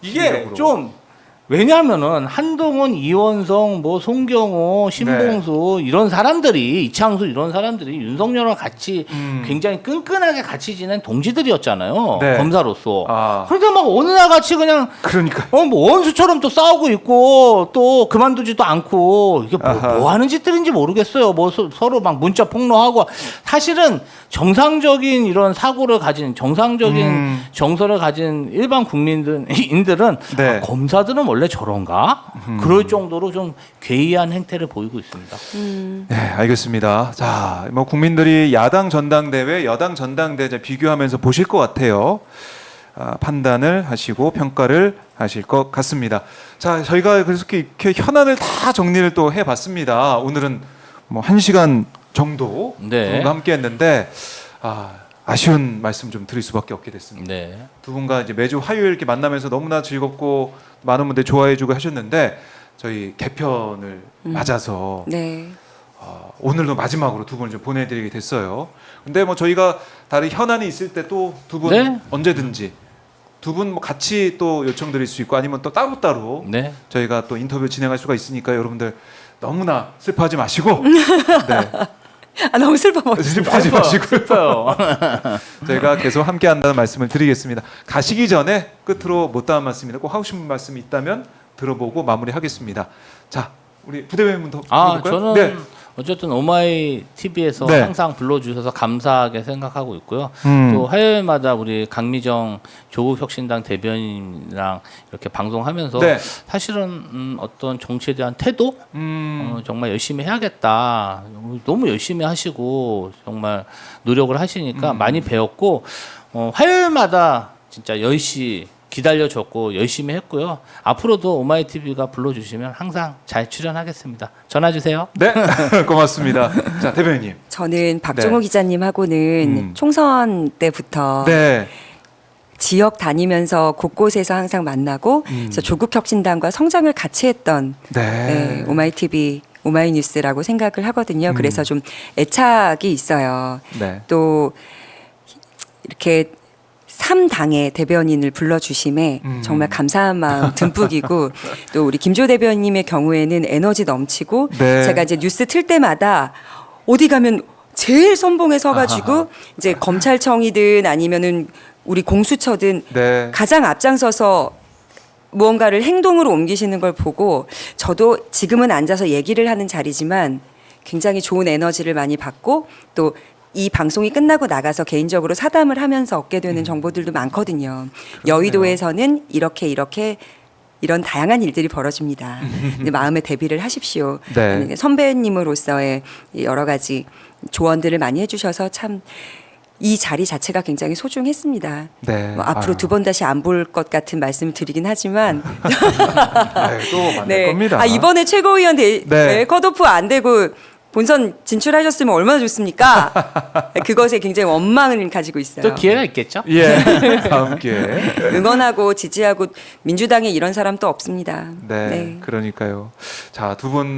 이게 심리적으로. 좀 왜냐하면은 한동훈, 이원성, 뭐 송경호, 신봉수 이런 사람들이 이창수 이런 사람들이 윤석열과 같이 굉장히 끈끈하게 같이 지낸 동지들이었잖아요. 네. 검사로서. 아. 그런데 막 어느 날 같이 그냥 그러니까 뭐 원수처럼 또 싸우고 있고 또 그만두지도 않고 이게 뭐 하는 짓들인지 모르겠어요. 뭐 서로 막 문자 폭로하고 사실은 정상적인 이런 사고를 가진 정상적인 정서를 가진 일반 국민들은 네. 아, 검사들은 원래 저런가? 그럴 정도로 좀 괴이한 행태를 보이고 있습니다. 네, 알겠습니다. 자, 뭐 국민들이 야당 전당대회, 여당 전당대회 이제 비교하면서 보실 것 같아요. 판단을 하시고 평가를 하실 것 같습니다. 자, 저희가 그래서 이렇게 현안을 다 정리를 또 해봤습니다. 오늘은 뭐 1시간 정도 네. 두 분과 함께했는데 아쉬운 말씀 좀 드릴 수밖에 없게 됐습니다. 네. 두 분과 이제 매주 화요일 이렇게 만나면서 너무나 즐겁고 많은 분들이 좋아해주고 하셨는데 저희 개편을 맞아서 네. 오늘도 마지막으로 두 분을 좀 보내드리게 됐어요. 근데 뭐 저희가 다른 현안이 있을 때 또 두 분 네. 언제든지 두 분 뭐 같이 또 요청드릴 수 있고 아니면 또 따로따로 네. 저희가 또 인터뷰 진행할 수가 있으니까 여러분들 너무나 슬퍼하지 마시고 네. 아, 너무 슬퍼. 슬퍼하지 마시고 슬퍼요. 저희가 계속 함께 한다는 말씀을 드리겠습니다. 가시기 전에 끝으로 못다한 말씀이나 꼭 하고 싶은 말씀이 있다면 들어보고 마무리하겠습니다. 자, 우리 부대변인부터 들어볼까요? 저는 네. 어쨌든 오마이 TV에서 네. 항상 불러주셔서 감사하게 생각하고 있고요. 또 화요일마다 우리 강미정 조국혁신당 대변인이랑 이렇게 방송하면서 네. 사실은 어떤 정치에 대한 태도 정말 열심히 해야겠다. 너무 열심히 하시고 정말 노력을 하시니까 많이 배웠고 화요일마다 진짜 10시 기다려줬고 열심히 했고요. 앞으로도 오마이 TV가 불러주시면 항상 잘 출연하겠습니다. 전화 주세요. 네, 고맙습니다. 자, 대변인님. 저는 박종호 네. 기자님하고는 총선 때부터 네, 지역 다니면서 곳곳에서 항상 만나고 그래서 조국혁신당과 성장을 같이 했던 네, 오마이TV 오마이뉴스라고 생각을 하거든요. 그래서 좀 애착이 있어요. 네, 또 이렇게 3당의 대변인을 불러주심에 정말 감사한 마음 듬뿍이고 또 우리 김조 대변인님의 경우에는 에너지 넘치고 네. 제가 이제 뉴스 틀 때마다 어디 가면 제일 선봉에 서가지고 이제 검찰청이든 아니면은 우리 공수처든 네. 가장 앞장서서 무언가를 행동으로 옮기시는 걸 보고 저도 지금은 앉아서 얘기를 하는 자리지만 굉장히 좋은 에너지를 많이 받고 또 이 방송이 끝나고 나가서 개인적으로 사담을 하면서 얻게 되는 정보들도 많거든요. 여의도에서는 이렇게 이런 다양한 일들이 벌어집니다. 근데 마음의 대비를 하십시오. 네. 선배님으로서의 여러 가지 조언들을 많이 해주셔서 참 이 자리 자체가 굉장히 소중했습니다. 네. 뭐 앞으로 두 번 다시 안 볼 것 같은 말씀을 드리긴 하지만 또 만날 겁니다. 이번에 최고위원 네. 컷오프 안 되고 본선 진출하셨으면 얼마나 좋습니까? 그것에 굉장히 원망을 가지고 있어요. 또 기회가 있겠죠? 예. 다음 기회에. 응원하고 지지하고 민주당에 이런 사람 또 없습니다. 네, 그러니까요. 자, 두 분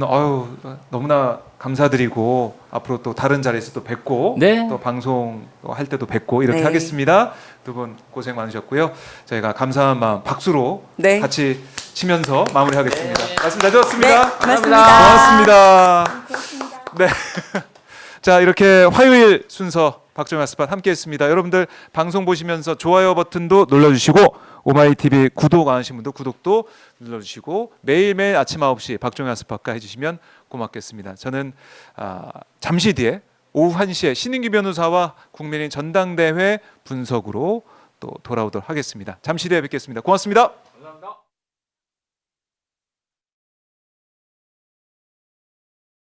너무나 감사드리고 앞으로 또 다른 자리에서 또 뵙고 네. 또 방송할 때도 뵙고 이렇게 네. 하겠습니다. 두 분 고생 많으셨고요. 저희가 감사한 마음 박수로 네. 같이 치면서 마무리하겠습니다. 말씀 잘 들었습니다. 네, 고맙습니다. 고맙습니다. 네. 자, 이렇게 화요일 순서 박정희 스팟 함께했습니다. 여러분들 방송 보시면서 좋아요 버튼도 눌러주시고 오마이TV 구독 안 하신 분도 구독도 눌러주시고 매일매일 아침 9시 박정희 스팟과 해주시면 고맙겠습니다. 저는 잠시 뒤에 오후 1시에 신인규 변호사와 국민의 전당대회 분석으로 또 돌아오도록 하겠습니다. 잠시 뒤에 뵙겠습니다. 고맙습니다. 감사합니다.